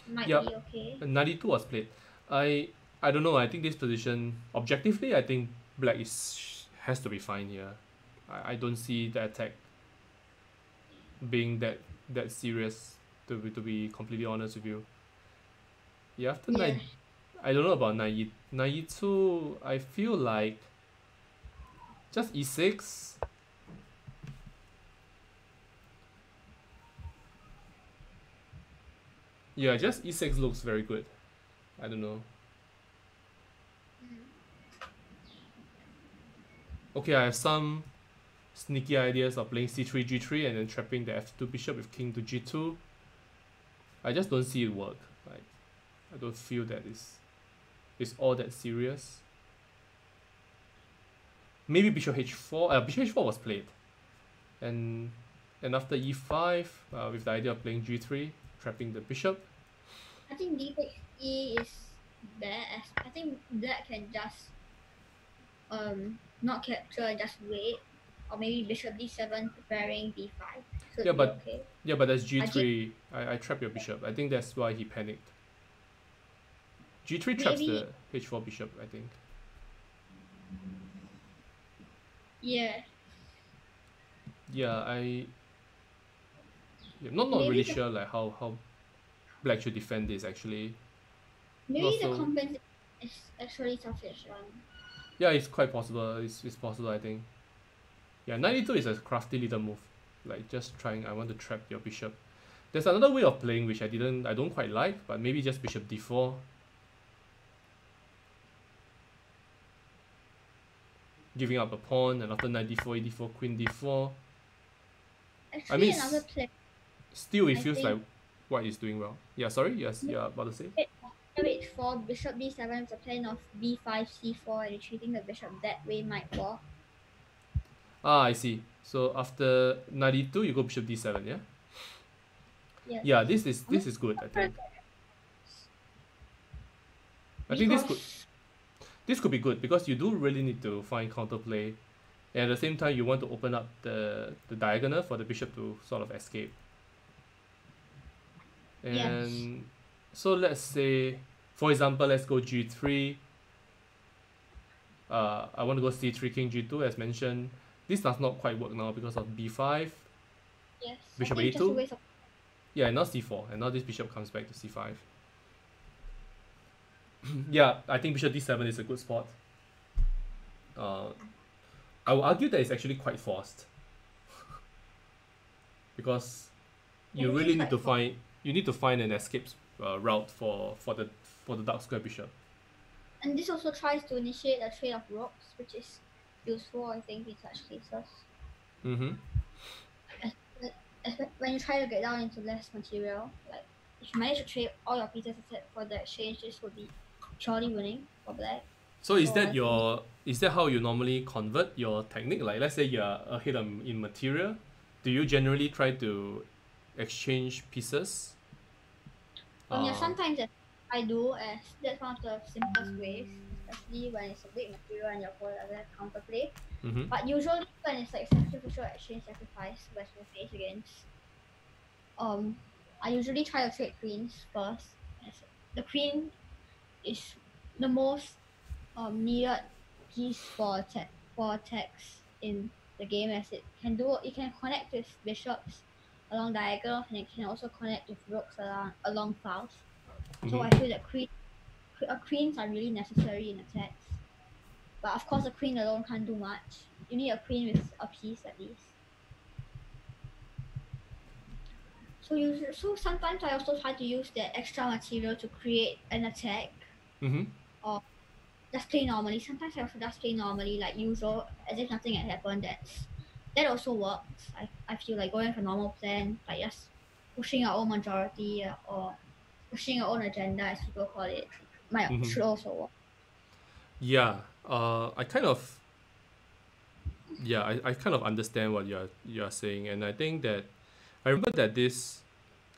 might yeah, be okay. 92 was played. I I don't know. I think this position objectively, I think black is has to be fine here. I don't see the attack being that serious, to be completely honest with you. Yeah, after Yeah. I don't know about 92. I feel like just e6. Yeah, just e6 looks very good. I don't know. Okay, I have some sneaky ideas of playing c3 g3 and then trapping the f2 bishop with king to g2. I just don't see it work. Like, I don't feel that it's all that serious. Maybe bishop h4. Bishop h4 was played, and after e5, with the idea of playing g3, trapping the bishop. I think d takes e is bad. I think black can just not capture and just wait, or maybe bishop d7 preparing d5 should Yeah, be but okay. yeah, but that's G g3. I trap your bishop. I think that's why he panicked. g3 traps maybe the h4 bishop, I think. yeah. Yeah, not Maybe really the sure like how black should defend this actually. Not maybe the so. compensation is actually sufficient. Yeah, it's quite possible. It's possible, I think. Yeah, 92 is a crafty little move. Like just trying, I want to trap your bishop. There's another way of playing which I don't quite like, but maybe just bishop d4. Giving up a pawn, and after knight d4, e4, queen d4. I Actually, mean, another play. still it I feels think like white is doing well. Yeah, sorry, yes, you're about to say? h4, bishop b7 is a plan of b5, c4, and retreating the bishop that way might work. Ah, I see. So after 92, you go bishop d7, yeah? Yes. Yeah, this is good, I think. I think this could be good because you do really need to find counterplay, and at the same time you want to open up the diagonal for the bishop to sort of escape. And so let's say, for example, let's go g3. I want to go c3 king g2 as mentioned. This does not quite work now because of b5. Yes. Bishop I think it's just a a2. waste of Yeah, and now c4, and now this bishop comes back to c5. Yeah, I think bishop d7 is a good spot. I will argue that it's actually quite forced because you really need to find an escape route for the dark square bishop. And this also tries to initiate a trade of rocks, which is useful, I think, in such cases. Mm-hmm. When you try to get down into less material, like if you manage to trade all your pieces except for the exchange, this would be surely winning for black. So is that how you normally convert your technique? Like let's say you're ahead in material, do you generally try to exchange pieces? Yeah, sometimes I do, as that's one of the simplest ways, especially when it's a big material and your opponent doesn't have counterplay. Mm-hmm. But usually when it's like sacrificial exchange sacrifice west we face against, I usually try to trade queens first. As the queen is the most needed piece for attacks in the game, as it can connect with bishops along diagonal, and it can also connect with rooks along files. So I feel that queens are really necessary in attacks. But of course, a queen alone can't do much. You need a queen with a piece at least. So sometimes I also try to use that extra material to create an attack. Mm-hmm. Or just play normally. Sometimes I also just play normally, like usual, as if nothing had happened. That also works. I feel like going for normal plan, like just pushing our own majority or pushing our own agenda, as people call it, should also work. Yeah, I kind of I kind of understand what you're saying, and I think that I remember that this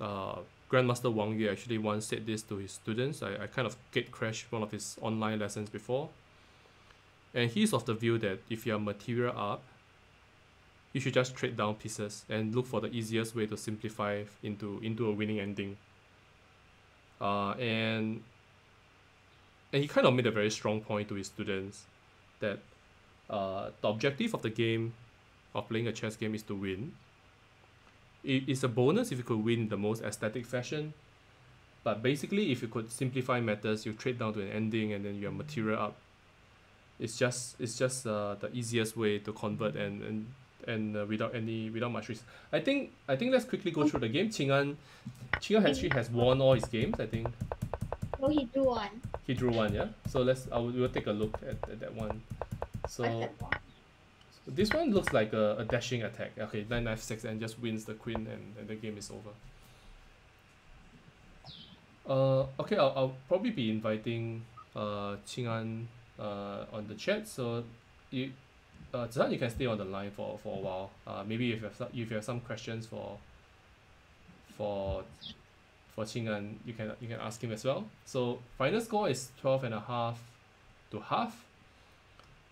Grandmaster Wang Yue actually once said this to his students. I kind of gate crashed one of his online lessons before. And he's of the view that if you're material up, you should just trade down pieces and look for the easiest way to simplify into a winning ending. And he kind of made a very strong point to his students that the objective of the game, of playing a chess game, is to win. It's a bonus if you could win in the most aesthetic fashion, but basically if you could simplify matters, you trade down to an ending and then you are material up. It's just the easiest way to convert and without much risk. I think let's quickly go through the game. Qing An actually has won all his games, I think. No, he drew one. He drew one, yeah. So we'll take a look at that one. So this one looks like a dashing attack. Okay, knight f6 and just wins the queen and the game is over. Okay, I'll probably be inviting Qing An on the chat. So Zhan, you can stay on the line for a while. Maybe if you have some questions for Qing An, you can ask him as well. So final score is 12.5 to half.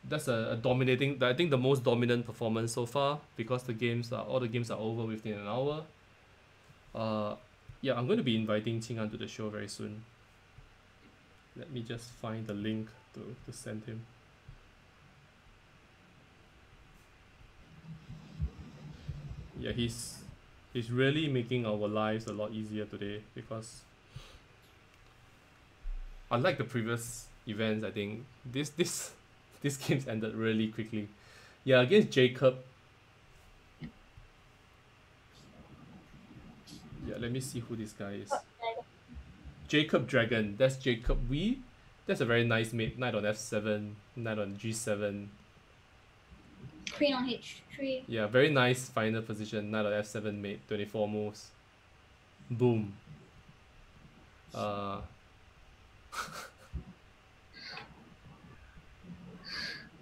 That's a dominating, I think the most dominant performance so far, because all the games are over within an hour. Yeah, I'm going to be inviting Qing An to the show very soon. Let me just find the link to send him. Yeah, he's really making our lives a lot easier today, because unlike the previous events, I think this game's ended really quickly. Yeah, against Jacob. Yeah, let me see who this guy is. Jacob Dragon. That's Jacob Wee. That's a very nice mate. Knight on f7, knight on g7. Queen on h3. Yeah, very nice final position. Knight on f7 mate, 24 moves. Boom.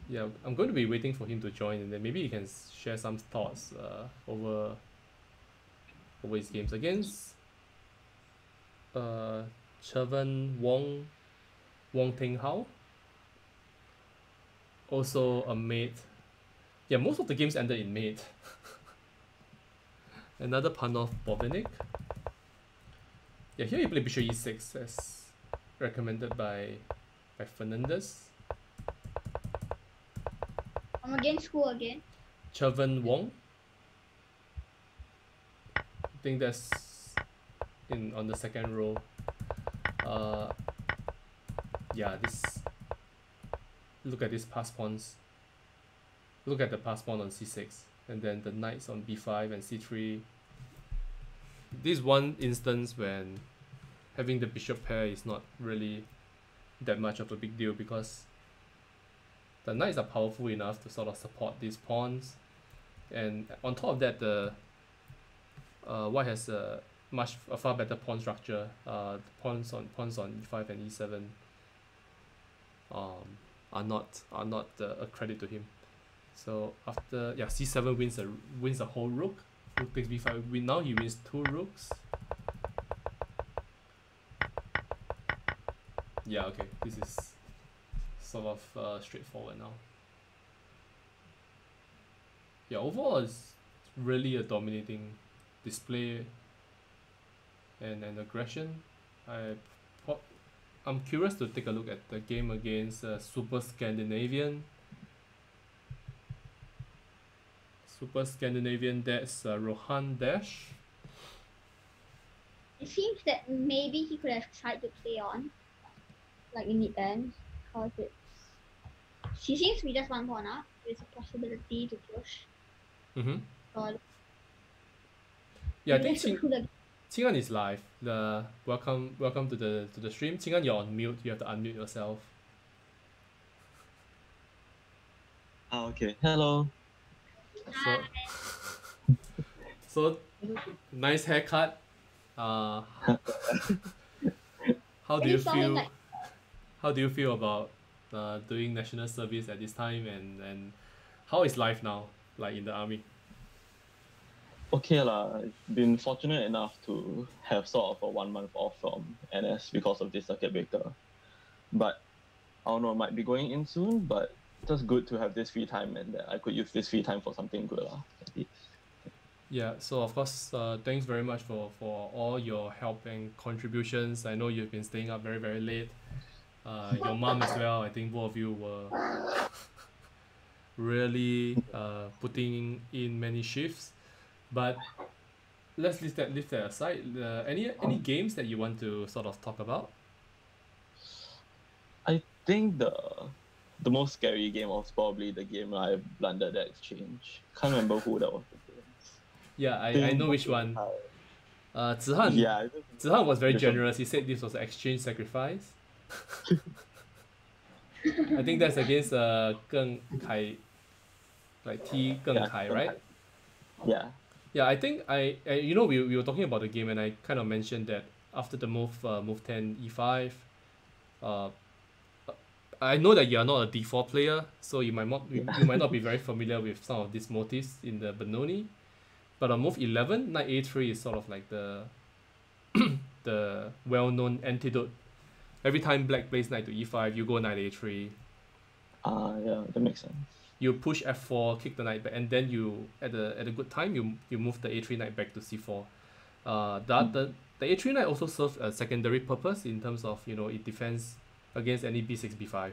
Yeah, I'm going to be waiting for him to join, and then maybe he can share some thoughts over his games against Chevan Wong Teng Hao. Also a mate. Yeah, most of the games ended in mate. Another Panov Bovenik. Yeah, here you play bishop e6 as recommended by Fernandez. I'm against who again? Chevan Wong. I think that's on the second row. Yeah, look at this pass pawns. Look at the pass pawn on c6, and then the knights on b5 and c3. This one instance when having the bishop pair is not really that much of a big deal, because the knights are powerful enough to sort of support these pawns, and on top of that, the white has a far better pawn structure. Pawns on e5 and e7 are not a credit to him. So after c7 wins a whole rook. Rook takes b5. Now he wins 2 rooks. Yeah, okay, this is sort of straightforward now. Yeah, overall it's really a dominating display and aggression. I'm curious to take a look at the game against Super Scandinavian. That's Rohan Dash. It seems that maybe he could have tried to play on, like in the end, because she seems to be just one pawn up. There's a possibility to push. Yeah, I think Qing An is live. Welcome to the stream. Qing An, you're on mute. You have to unmute yourself. Okay. Hello. So nice haircut. How do you feel? How do you feel about doing national service at this time, and how is life now, like in the army? Okay lah. I've been fortunate enough to have sort of a 1 month off from NS because of this circuit breaker. But I don't know, I might be going in soon, but just good to have this free time and that I could use this free time for something good. Yeah, so of course, thanks very much for all your help and contributions. I know you've been staying up very, very late. Your mom as well. I think both of you were really putting in many shifts. But let's leave that aside. Any games that you want to sort of talk about? I think the most scary game was probably the game I blundered the exchange. Can't remember who that was against. Yeah, I know which one. Zihan Yeah, Zihan was very Bishop. generous. He said this was an exchange sacrifice. I think that's against Geng Kai, like T Geng Kai, right? Yeah. Yeah, I think we were talking about the game and I kind of mentioned that after the move 10 e5, uh, I know that you are not a d4 player, so you might not be very familiar with some of these motifs in the Benoni, but on move 11, knight a3 is sort of like the the well-known antidote. Every time black plays knight to e5, you go knight a3. Yeah, that makes sense. You push f4, kick the knight back, and then you at a good time you move the a3 knight back to c4. The a3 knight also serves a secondary purpose in terms of it defends against any b6 b5.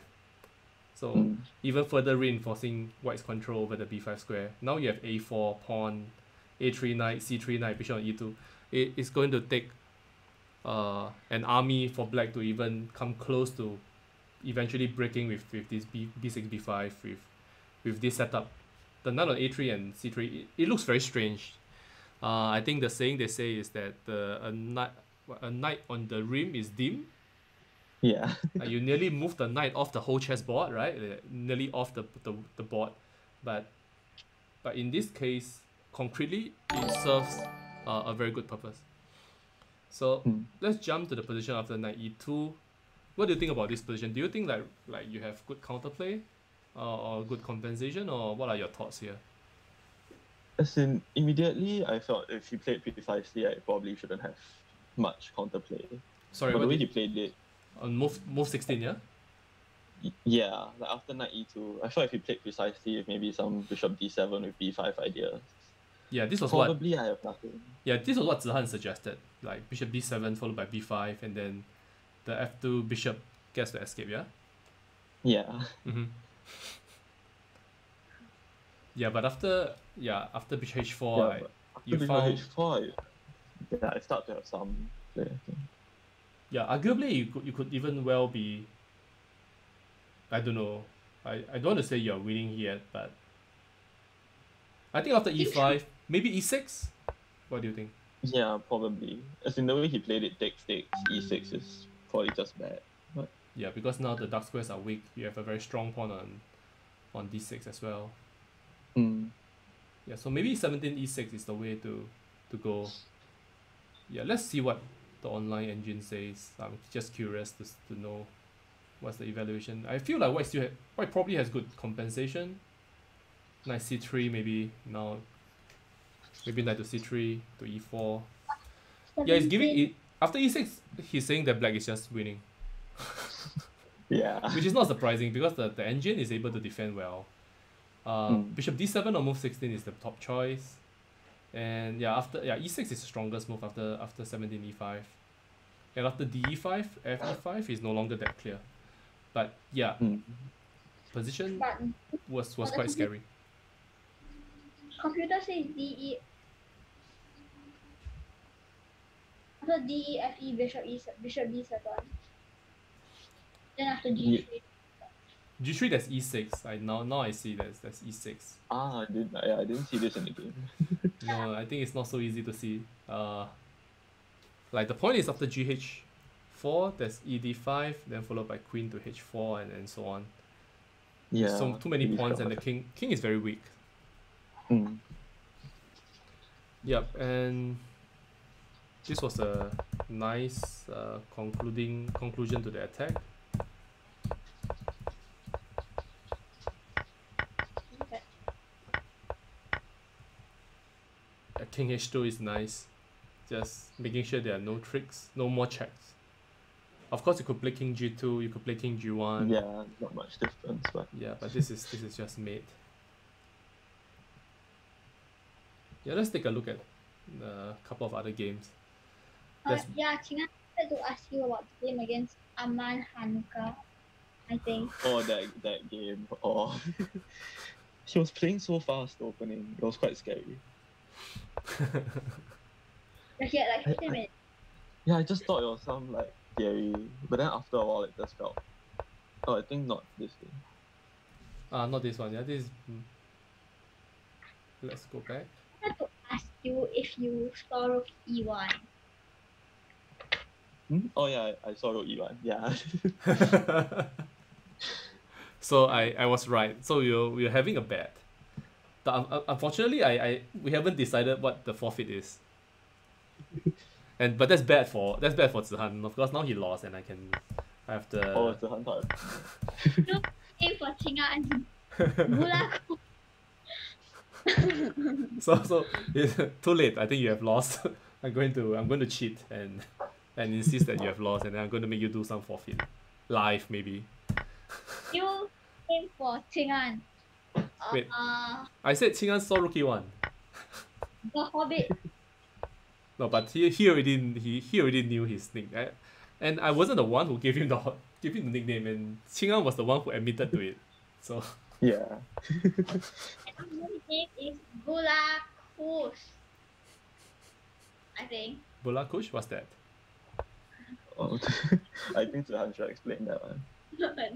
So even further reinforcing white's control over the b5 square. Now you have a4 pawn, a3 knight, c3 knight, bishop on e2. It's going to take an army for black to even come close to eventually breaking with this b6 b5 with this setup. The knight on a3 and c3, it looks very strange. I think the saying they say is that a knight on the rim is dim. Yeah. You nearly move the knight off the whole chessboard, right? Nearly off the board, but in this case, concretely, it serves a very good purpose. So let's jump to the position after knight e2. What do you think about this position? Do you think like you have good counterplay, or good compensation, or what are your thoughts here? As in, immediately I felt if he played precisely, I probably shouldn't have much counterplay. Sorry, but the way he played it, on move 16, yeah? Yeah, like after knight e2, I thought if he played precisely, if maybe some bishop d7 with b5 ideas. Yeah, this was probably I have nothing. Yeah, this was what Zihan suggested, like bishop b7 followed by b5, and then the f2 bishop gets to escape, yeah? Yeah. Mm-hmm. Yeah, but after bishop h4, you found h4, I start to have some play, I think. Yeah, arguably you could even well be, I don't know, I don't want to say you're winning yet, but I think after e5, maybe e6. What do you think? Yeah, probably. As in the way he played it, takes e6 is probably just bad. But yeah, because now the dark squares are weak. You have a very strong pawn on d6 as well. Yeah, so maybe 17 e6 is the way to go. Yeah, let's see what the online engine says. I'm just curious to know what's the evaluation. I feel like white probably has good compensation. Knight c3 maybe now. Maybe knight to c3 to e4. Yeah, he's giving it after e6. He's saying that black is just winning. Yeah. Which is not surprising because the engine is able to defend well. Bishop d7 or move 16 is the top choice. And e6 is the strongest move after 17 e5. And after de5, fe5 is no longer that clear. But yeah, position was quite scary. Computer says DE. After DE, FE, bishop d7. Then after G3. G3 that's e6. Now I see that's e6. I didn't see this in the game. No, I think it's not so easy to see. Like the point is after gh4, there's ed5, then followed by queen to h4 and so on. Yeah. So too many pawns and the king is very weak. Yep, and this was a nice conclusion to the attack. King h2 is nice. Just making sure there are no tricks, no more checks. Of course, you could play king g2, you could play king g1. Yeah, not much difference, but Yeah, but this is just mate. Yeah, let's take a look at a couple of other games. There's Yeah, Qing Aun wanted to ask you about the game against Aman Hanuka, I think. oh that game. Oh, he was playing so fast opening. It was quite scary. Like, he had like 15 I- minutes. Yeah, I just thought it was some like theory, but then after a while it just felt. Oh, I think not this game. not this one. Yeah, this. Let's go back. I wanted to ask you if you saw rook e1. Oh yeah, I saw rook e1. Yeah. So I was right. So we're having a bet. But unfortunately, we haven't decided what the forfeit is. But that's bad for Zihan. Of course, now he lost, and I have the. Oh, it's the hunter. No game for Qing Aun. Gulaku. So it's too late. I think you have lost. I'm going to cheat and insist that you have lost, and then I'm going to make you do some forfeit, live maybe. New game for Qing Aun. Wait. I said Qing Aun saw rook e1. The Hobbit. No, but he already knew his nickname, and I wasn't the one who gave him the nickname, and Qing Aun was the one who admitted to it. So Yeah. And the name is Gulakus. I think. Bulakush, what's that? Oh, I think Zihan should explain that one.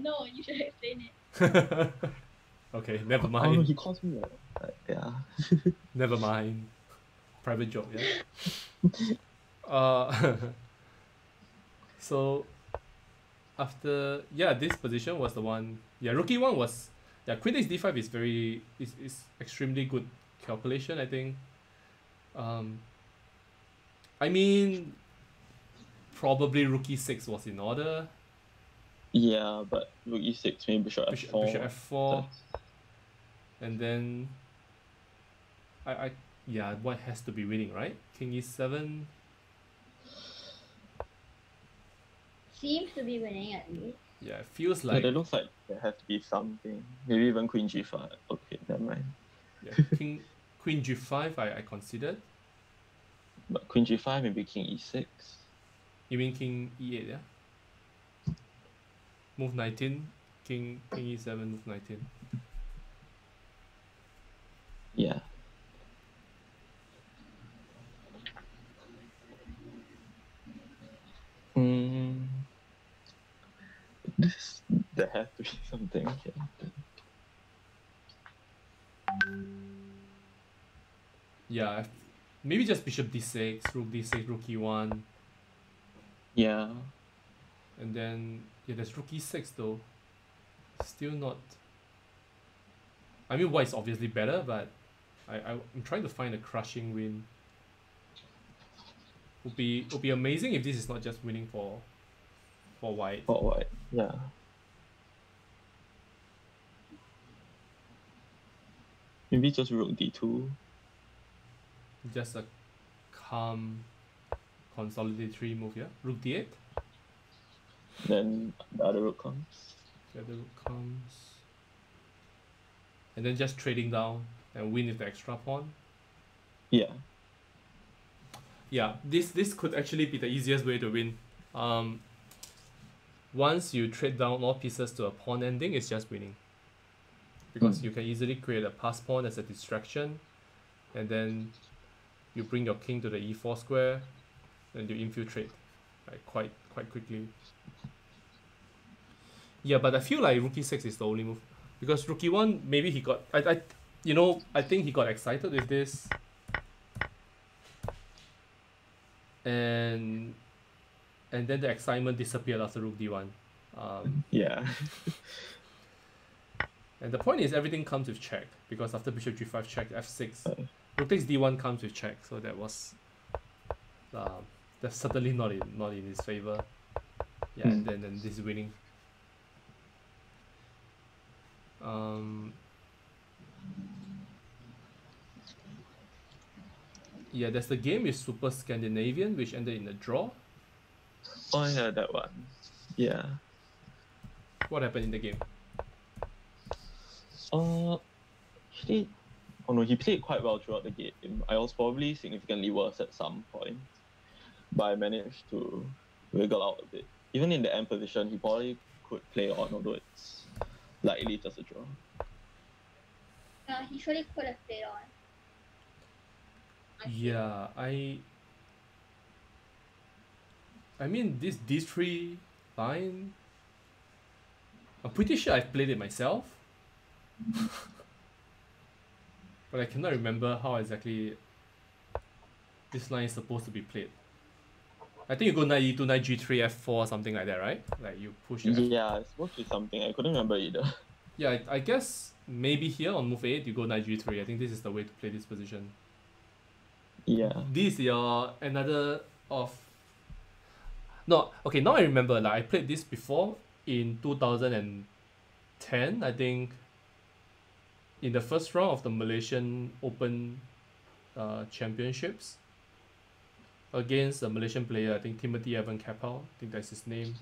No, you should explain it. Okay, never Oh no, mind. he calls me like, yeah. Never mind. Private joke, yeah. So after this position was the one. Yeah, rook e1 was queen takes d5 is extremely good calculation, I think. I mean, probably rook e6 was in order. Yeah, but rook e6, maybe bishop f4. Bishop f4, and then white has to be winning, right? King e7. Seems to be winning at least. Yeah, it feels Yeah, like it looks like there has to be something. Maybe even queen g5. Okay, never mind. queen g5 I considered. But queen g5, maybe king e6. You mean king e8, yeah? Move 19, king e7, move 19. Yeah. There has to be something here. Yeah, maybe just bishop d6, rook d6, rook e1, Yeah. and then there's rook e6 though. Still not. I mean, white's obviously better, but I'm trying to find a crushing win. Would be amazing if this is not just winning for white. For white. Yeah. Maybe just rook d2. Just a calm consolidatory move, yeah. Rook d8. Then the other rook comes. The other rook comes. And then just trading down and win with the extra pawn. Yeah. Yeah, this could actually be the easiest way to win. Once you trade down all pieces to a pawn ending, it's just winning. Because you can easily create a pass pawn as a distraction, and then you bring your king to the e4 square, and you infiltrate quite quickly. Yeah, but I feel like rook e6 is the only move, because rook e1 maybe he got I think he got excited with this, and then the excitement disappeared after rook d1. Yeah. And the point is everything comes with check, because after bishop g5 check f6, rook takes d1 comes with check, so that was that's certainly not in his favor. Yeah, and then this is winning. Yeah, there's the game with Super Scandinavian, which ended in a draw. Oh yeah, that one. Yeah. What happened in the game? Actually, oh no, he played quite well throughout the game. I was probably significantly worse at some point, but I managed to wiggle out a bit. Even in the end position, he probably could play on, although it's likely just a draw. He surely could have played on. Yeah, I mean this D3 line, I'm pretty sure I've played it myself. But I cannot remember how exactly this line is supposed to be played. I think you go knight e2, knight g3, f4, something like that, right? Like you push your Yeah, it's supposed to be something. I couldn't remember either. Yeah, I guess maybe here on move 8 you go knight g3. I think this is the way to play this position. Yeah. This is your another of... No, okay, now I remember, like I played this before in 2010, I think, in the first round of the Malaysian Open Championships against a Malaysian player, I think Timothy Evan Kapal, I think that's his name.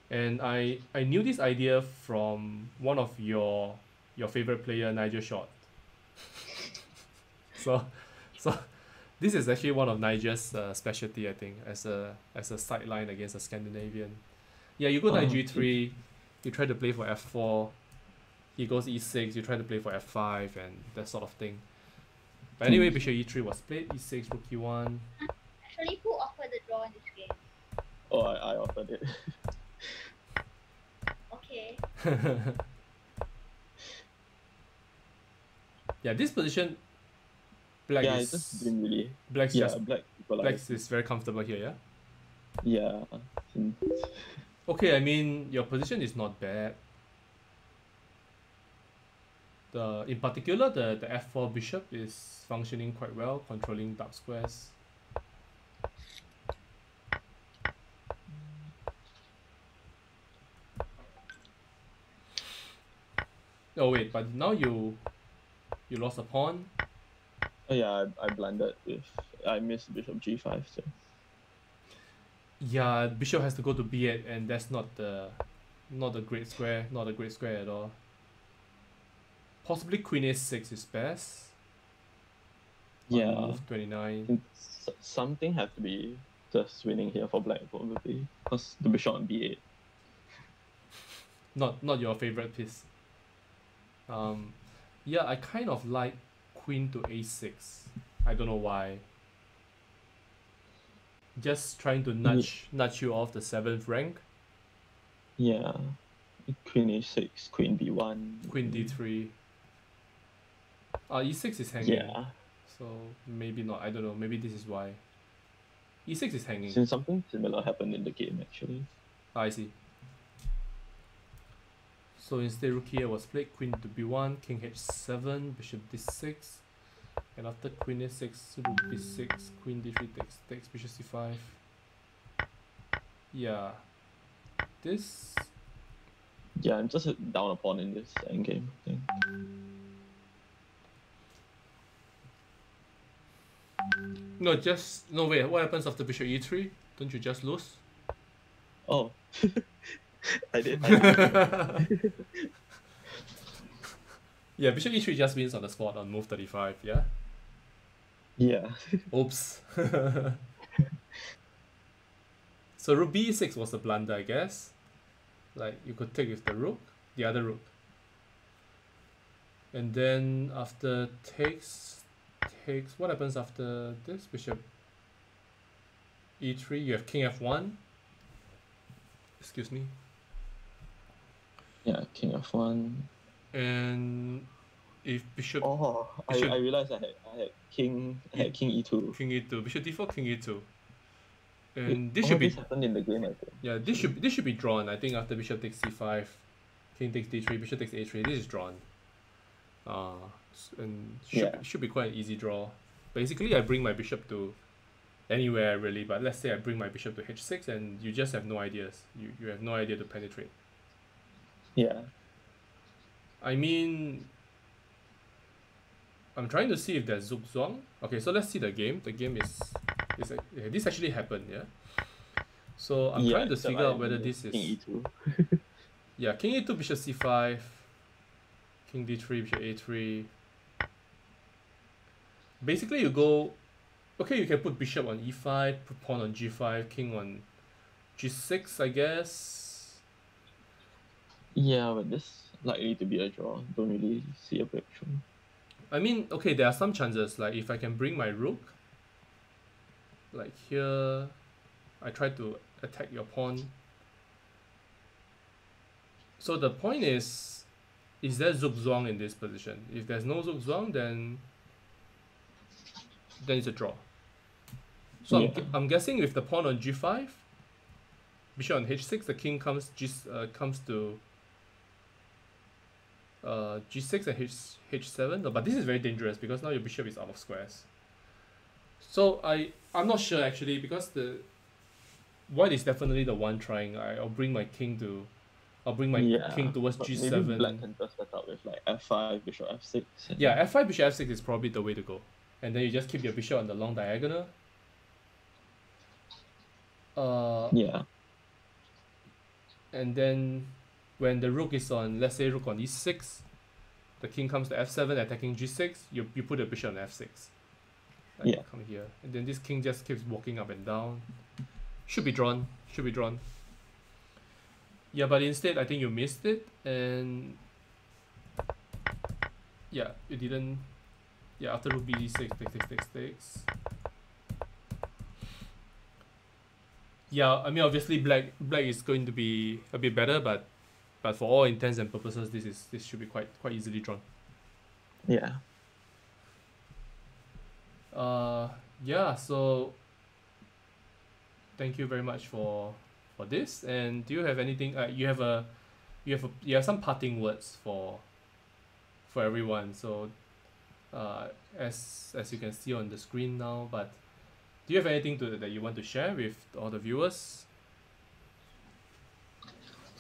And I knew this idea from one of your favorite player, Nigel Short. so this is actually one of Nigel's specialty, I think, as a sideline against a Scandinavian. Yeah, you go knight g3, you try to play for f4, he goes e6, you try to play for f5 and that sort of thing. But anyway, bishop e3 was played, e6, rook e1. Actually, who offered the draw in this game? Oh, I offered it. Okay. Yeah, this position, black Yeah, it is just didn't really. black's Yeah, just black black's is very comfortable here, yeah. Yeah. Okay, I mean your position is not bad. In particular, the f4 bishop is functioning quite well, controlling dark squares. Oh wait, but now you lost a pawn. Oh yeah, I blundered with. I missed bishop g5. So. Yeah, bishop has to go to b8, and that's not a great square, not a great square at all. Possibly queen a6 is best. Yeah. Move 29. Something has to be just winning here for black probably, because the bishop on b8. Not your favorite piece. Yeah, I kind of like queen to a6. I don't know why. Just trying to nudge you off the 7th rank. Yeah. Queen a6, queen b1. Queen d3. E6 is hanging. Yeah. So maybe not. I don't know. Maybe this is why. E6 is hanging. Since something similar happened in the game actually. I see. So instead rook here was played, queen to b1, king h7, bishop d6, and after queen a6, rook b6, queen d3 takes bishop c5. Yeah, this. Yeah, I'm just down a pawn in this endgame, I think. No, wait. What happens after bishop e3? Don't you just lose? Oh. I did. Yeah, bishop e3 just wins on the spot on move 35, yeah? Yeah. Oops. So rook b6 was a blunder, I guess. Like, you could take with the rook, the other rook. And then after takes, what happens after this? Bishop e3, you have king f1. Excuse me. Yeah, king f1. And if bishop... Oh, I realized I had king e2. King e2, bishop d4, king e2. And this should be... This happened in the game, I think. Yeah, this should be drawn. I think after bishop takes c5, king takes d3, bishop takes a3, this is drawn. And should be quite an easy draw. Basically, I bring my bishop to anywhere really, but let's say I bring my bishop to h6 and you just have no ideas. You have no idea to penetrate. Yeah. I mean, I'm trying to see if there's Zug Zhuang. Okay, so let's see the game. The game is this actually happened, yeah? So I'm Yeah, trying to except figure I out whether knew this is... King E2. Yeah, king e2, bishop c5, king d3, bishop a3. Basically, you go... Okay, you can put bishop on e5, put pawn on g5, king on g6, I guess. Yeah, but this likely to be a draw. Don't really see a breakthrough. I mean, okay, there are some chances. Like, if I can bring my rook, like here, I try to attack your pawn. So the point is there zook zhuang in this position? If there's no zook zhuang, then it's a draw. So Yeah. I'm guessing with the pawn on g5, bishop on h6, the king comes to g6 and h7. No, but this is very dangerous because now your bishop is out of squares. So I'm not sure actually, because the white is definitely the one trying. I'll bring my king towards but g7. Maybe black can just set up with like f5, bishop f6. Yeah, f5, bishop f6 is probably the way to go. And then you just keep your bishop on the long diagonal. Yeah. And then when the rook is on, let's say rook on e6, the king comes to f7, attacking g6, you put a bishop on f6. Like, Yeah. come here. And then this king just keeps walking up and down. Should be drawn. Yeah, but instead I think you missed it, and yeah, you didn't. Yeah, after rook bd6, takes. Yeah, I mean obviously black is going to be a bit better, but for all intents and purposes, this should be quite easily drawn. Yeah. Yeah. So thank you very much for this. And do you have anything? You have some parting words for everyone. So as you can see on the screen now, but do you have anything that you want to share with all the viewers?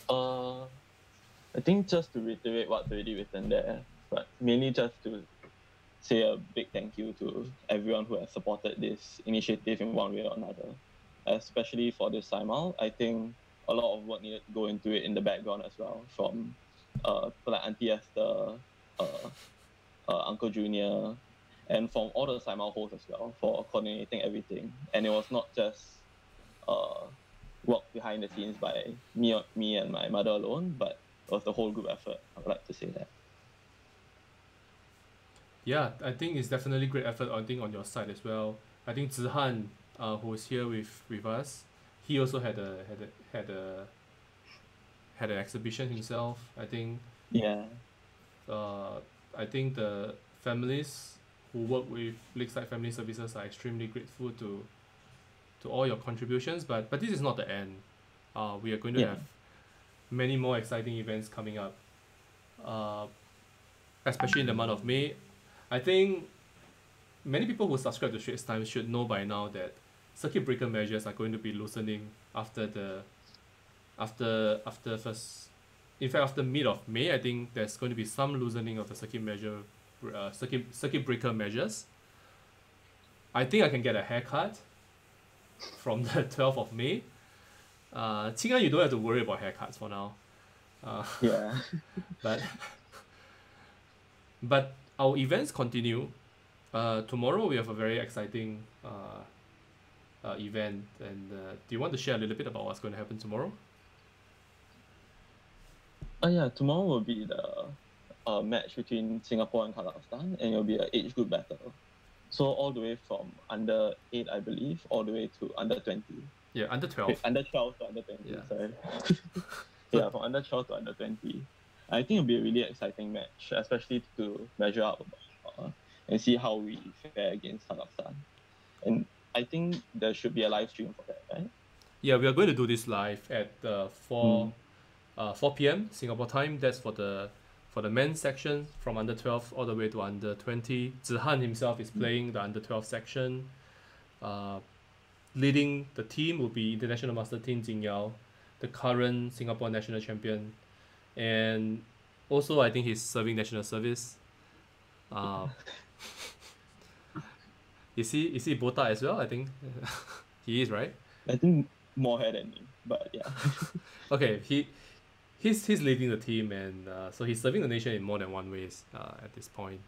I think just to reiterate what's already written there, but mainly just to say a big thank you to everyone who has supported this initiative in one way or another. Especially for this Simal, I think a lot of work needed to go into it in the background as well, from like Auntie Esther, Uncle Junior, and from all the Simal hosts as well for coordinating everything. And it was not just work behind the scenes by me and my mother alone, but it was the whole group effort. I would like to say that. Yeah, I think it's definitely great effort, I think, on your side as well. I think Zihan, who is here with us, he also had an exhibition himself. I think Yeah. I think the families who work with Lakeside Family Services are extremely grateful to all your contributions. But this is not the end. We are going to have many more exciting events coming up, especially in the month of May. I think many people who subscribe to Straits Times should know by now that circuit breaker measures are going to be loosening after mid of May. I think there's going to be some loosening of the circuit breaker measures. I think I can get a haircut from the 12th of May. Qing Aun, you don't have to worry about haircuts for now. Yeah. But our events continue. Tomorrow we have a very exciting event, and do you want to share a little bit about what's going to happen tomorrow? Yeah, tomorrow will be the match between Singapore and Kazakhstan, and it'll be an age group battle. So all the way from under 8, I believe, all the way to under 20. Yeah, under 12. Wait, under 12 to under 20, Yeah. sorry. Yeah, from under 12 to under 20. I think it'll be a really exciting match, especially to measure up and see how we fare against Kazakhstan. And I think there should be a live stream for that, right? Yeah, we are going to do this live at 4 p.m. Singapore time. That's for the men's section from under 12 all the way to under 20. Zihan himself is playing the under 12 section. Leading the team will be International Master Tin Jing Yao, the current Singapore national champion, and also I think he's serving national service. Is he botak as well? I think he is, right? I think more hair than me, but yeah. Okay, he's leading the team, and so he's serving the nation in more than one ways at this point.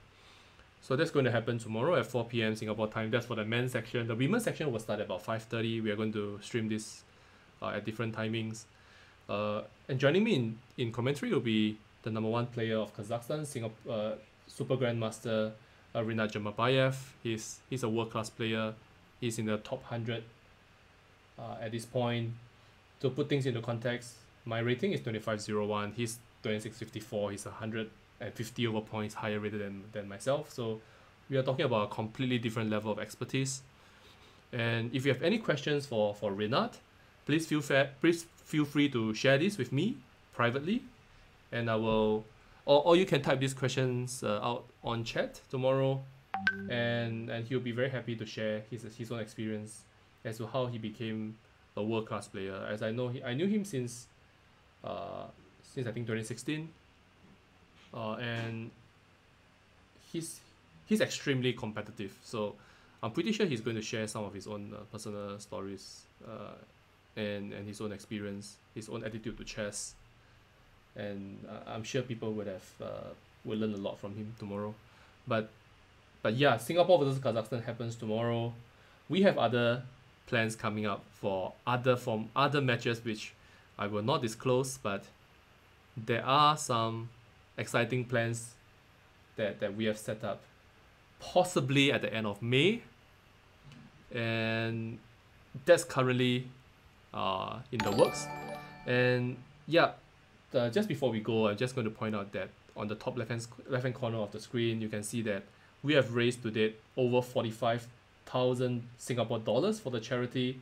So that's going to happen tomorrow at 4 p.m. Singapore time. That's for the men's section. The women's section will start at about 5:30. We are going to stream this at different timings. And joining me in commentary will be the number one player of Kazakhstan, Super Grandmaster Rinat Jamabayev. He's a world-class player. He's in the top 100 at this point. To put things into context, my rating is 2501. He's 2654. He's 150 over points higher rated than myself. So we are talking about a completely different level of expertise. And if you have any questions for Rinat, please feel free to share this with me privately, and I will, or you can type these questions out on chat tomorrow, and he'll be very happy to share his own experience as to how he became a world-class player. As I knew him since I think 2016, and he's extremely competitive. So I'm pretty sure he's going to share some of his own personal stories and his own experience, his own attitude to chess, and I'm sure people will learn a lot from him tomorrow. But yeah, Singapore versus Kazakhstan happens tomorrow. We have other plans coming up for other matches which I will not disclose, but there are some exciting plans that we have set up, possibly at the end of May, and that's currently in the works. And yeah, just before we go, I'm just going to point out that on the top left hand corner of the screen, you can see that we have raised to date over 45,000 Singapore dollars for the charity,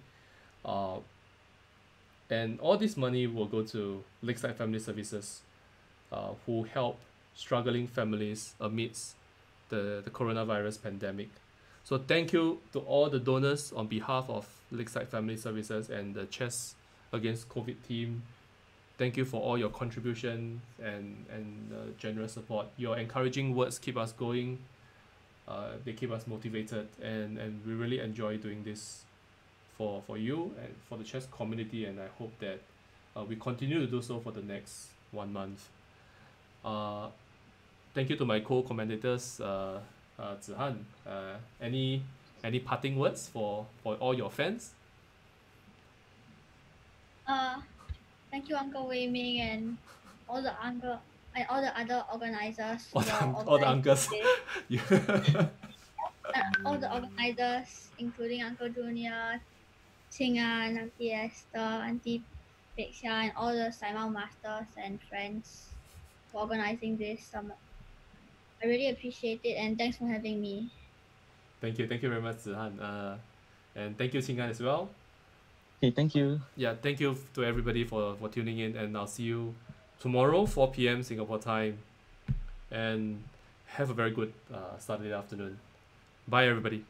and all this money will go to Lakeside Family Services, who help struggling families amidst the coronavirus pandemic. So thank you to all the donors on behalf of Lakeside Family Services and the Chess Against COVID team. Thank you for all your contribution and generous support. Your encouraging words keep us going. They keep us motivated, and we really enjoy doing this for you and for the chess community, and I hope that we continue to do so for the next 1 month. Thank you to my co-commentators, Zihan. Any parting words for all your fans? Thank you, Uncle Wei Ming, and all the other organizers. All the uncles. All the organizers, including Uncle Junior, Qing An, Auntie Esther, Auntie Pexia, and all the Simon masters and friends for organizing this summit. I really appreciate it, and thanks for having me. Thank you very much, Zihan. And thank you, Qing An, as well. Okay, thank you. Yeah, thank you to everybody for tuning in, and I'll see you tomorrow, 4 p.m. Singapore time. And have a very good Saturday afternoon. Bye, everybody.